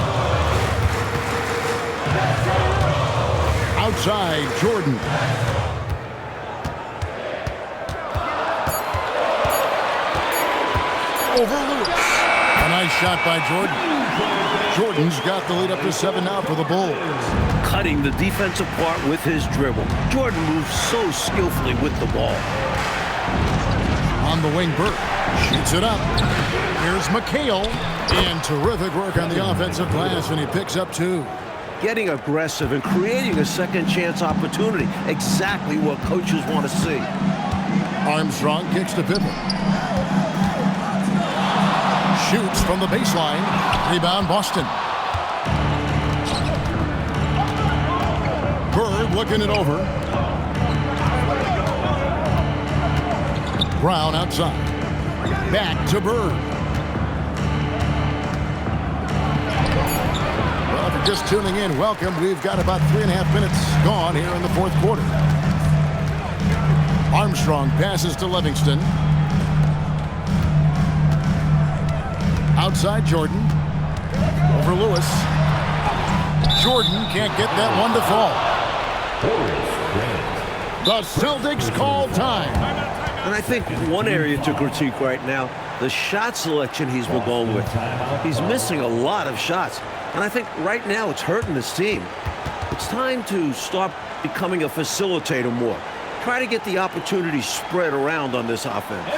Outside, Jordan. Over Lewis. A nice shot by Jordan. Jordan's got the lead up to 7 now for the Bulls. Cutting the defense apart with his dribble. Jordan moves so skillfully with the ball. On the wing, Burke shoots it up. Here's McHale. And terrific work on the offensive glass, and he picks up 2. Getting aggressive and creating a second chance opportunity. Exactly what coaches want to see. Armstrong kicks to Pippen. Shoots from the baseline. Rebound, Boston. Bird looking it over. Brown outside. Back to Bird. Well, if you're just tuning in, welcome. We've got about 3.5 minutes gone here in the fourth quarter. Armstrong passes to Livingston. Outside Jordan. Over Lewis. Jordan can't get that one to fall. The Celtics call time. And I think one area to critique right now, the shot selection he's been going with. He's missing a lot of shots. And I think right now it's hurting his team. It's time to start becoming a facilitator more. Try to get the opportunity spread around on this offense.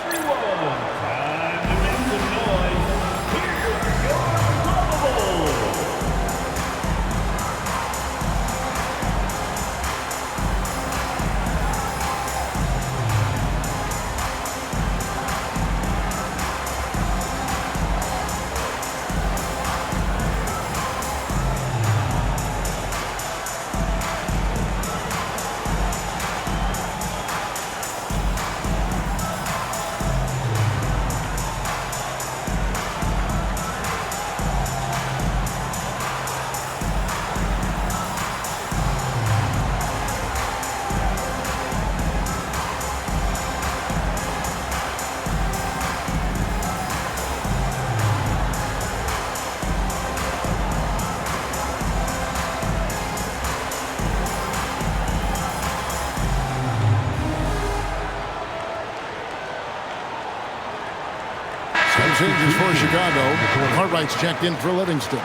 Changes for Chicago. Cartwright's checked in for Livingston.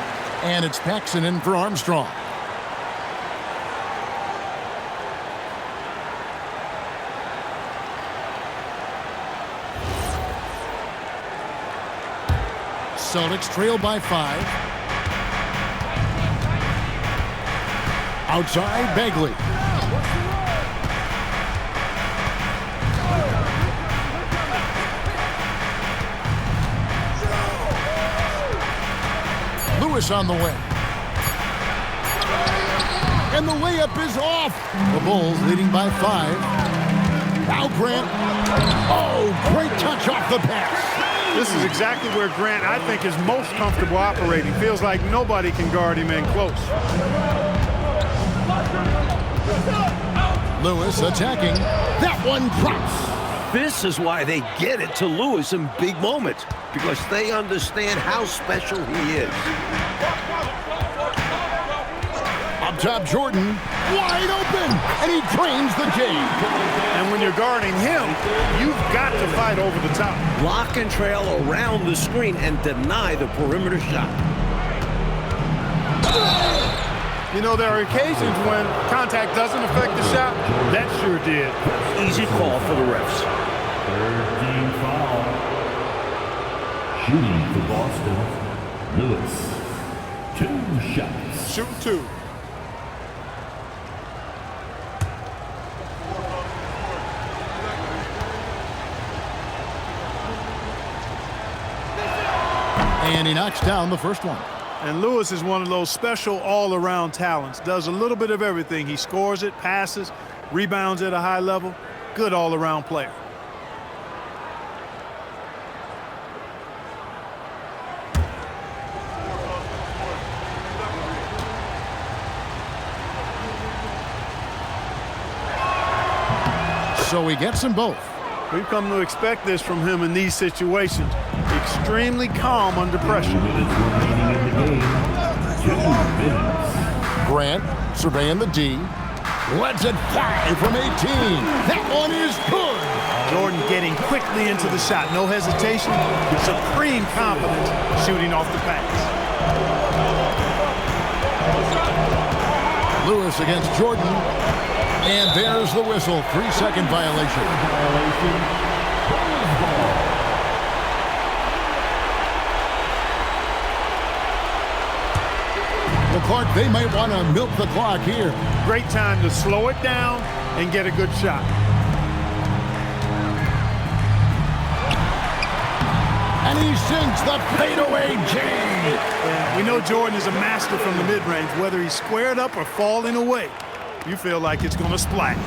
And it's Paxson in for Armstrong. Celtics trail by 5. Outside, Bagley. Lewis on the way. And the layup is off. The Bulls leading by 5. Now Grant. Oh, great touch off the pass. This is exactly where Grant, I think, is most comfortable operating. Feels like nobody can guard him in close. Lewis attacking. That one drops. This is why they get it to Lewis in big moments, because they understand how special he is. Up top, Jordan, wide open, and he drains the J. And when you're guarding him, you've got to fight over the top. Lock and trail around the screen and deny the perimeter shot. You know, there are occasions when contact doesn't affect the shot. That sure did. Easy call for the refs. Third team foul. Shooting for Boston, Lewis. 2 shots. Shoot 2. And he knocks down the first one. And Lewis is one of those special all-around talents. Does a little bit of everything. He scores it, passes, rebounds at a high level. Good all-around player. So he gets them both. We've come to expect this from him in these situations. Extremely calm under pressure. Grant surveying the D. Lets it fly from 18. That one is good. Jordan getting quickly into the shot. No hesitation. Supreme confidence shooting off the pass. Lewis against Jordan. And there's the whistle. 3-second violation. Well, Clark, they might want to milk the clock here. Great time to slow it down and get a good shot. And he sinks the fadeaway J. Yeah, we know Jordan is a master from the mid-range. Whether he's squared up or falling away, you feel like it's going to splash.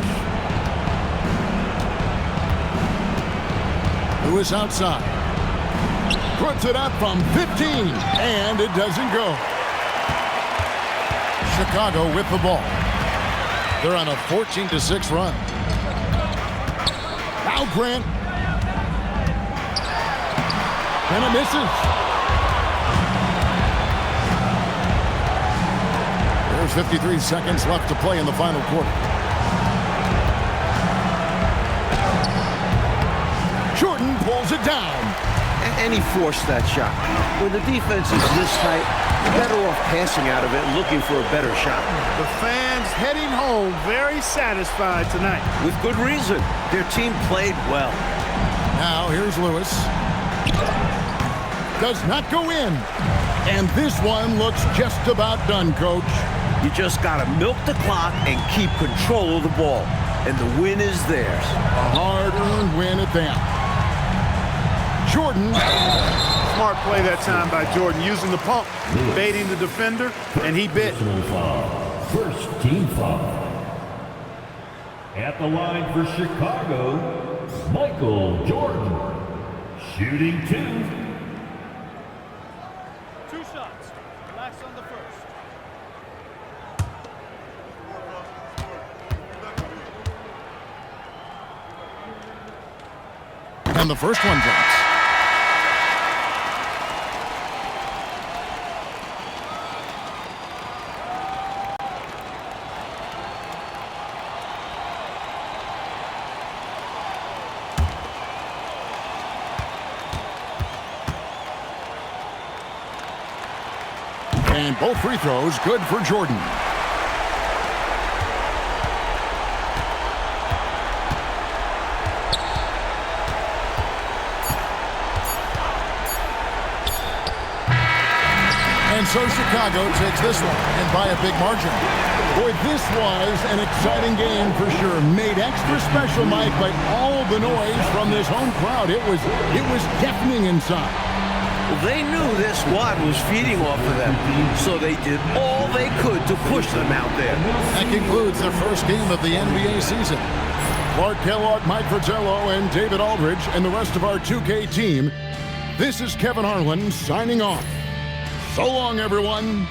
Lewis outside. Puts it up from 15, and it doesn't go. Chicago with the ball. They're on a 14-6 run. Now Grant. And it misses. There's 53 seconds left to play in the final quarter. Jordan pulls it down. And he forced that shot. When the defense is this tight, you're better off passing out of it and looking for a better shot. The fans heading home very satisfied tonight. With good reason. Their team played well. Now here's Lewis. Does not go in. And this one looks just about done, Coach. You just got to milk the clock and keep control of the ball. And the win is theirs. A hard-earned win at that. Jordan. Smart play that time by Jordan, using the pump, baiting the defender, and he bit. First team foul. At the line for Chicago, Michael Jordan. Shooting 2. 2 shots. Relax on the first. And the first one drops. And both free throws good for Jordan. And so Chicago takes this one, and by a big margin. Boy, this was an exciting game for sure. Made extra special, Mike, by all the noise from this home crowd. It was deafening inside. Well, they knew this squad was feeding off of them, so they did all they could to push them out there. That concludes the first game of the NBA season. Clark Kellogg, Mike Fratello, and David Aldridge, and the rest of our 2K team. This is Kevin Harlan signing off. So long, everyone.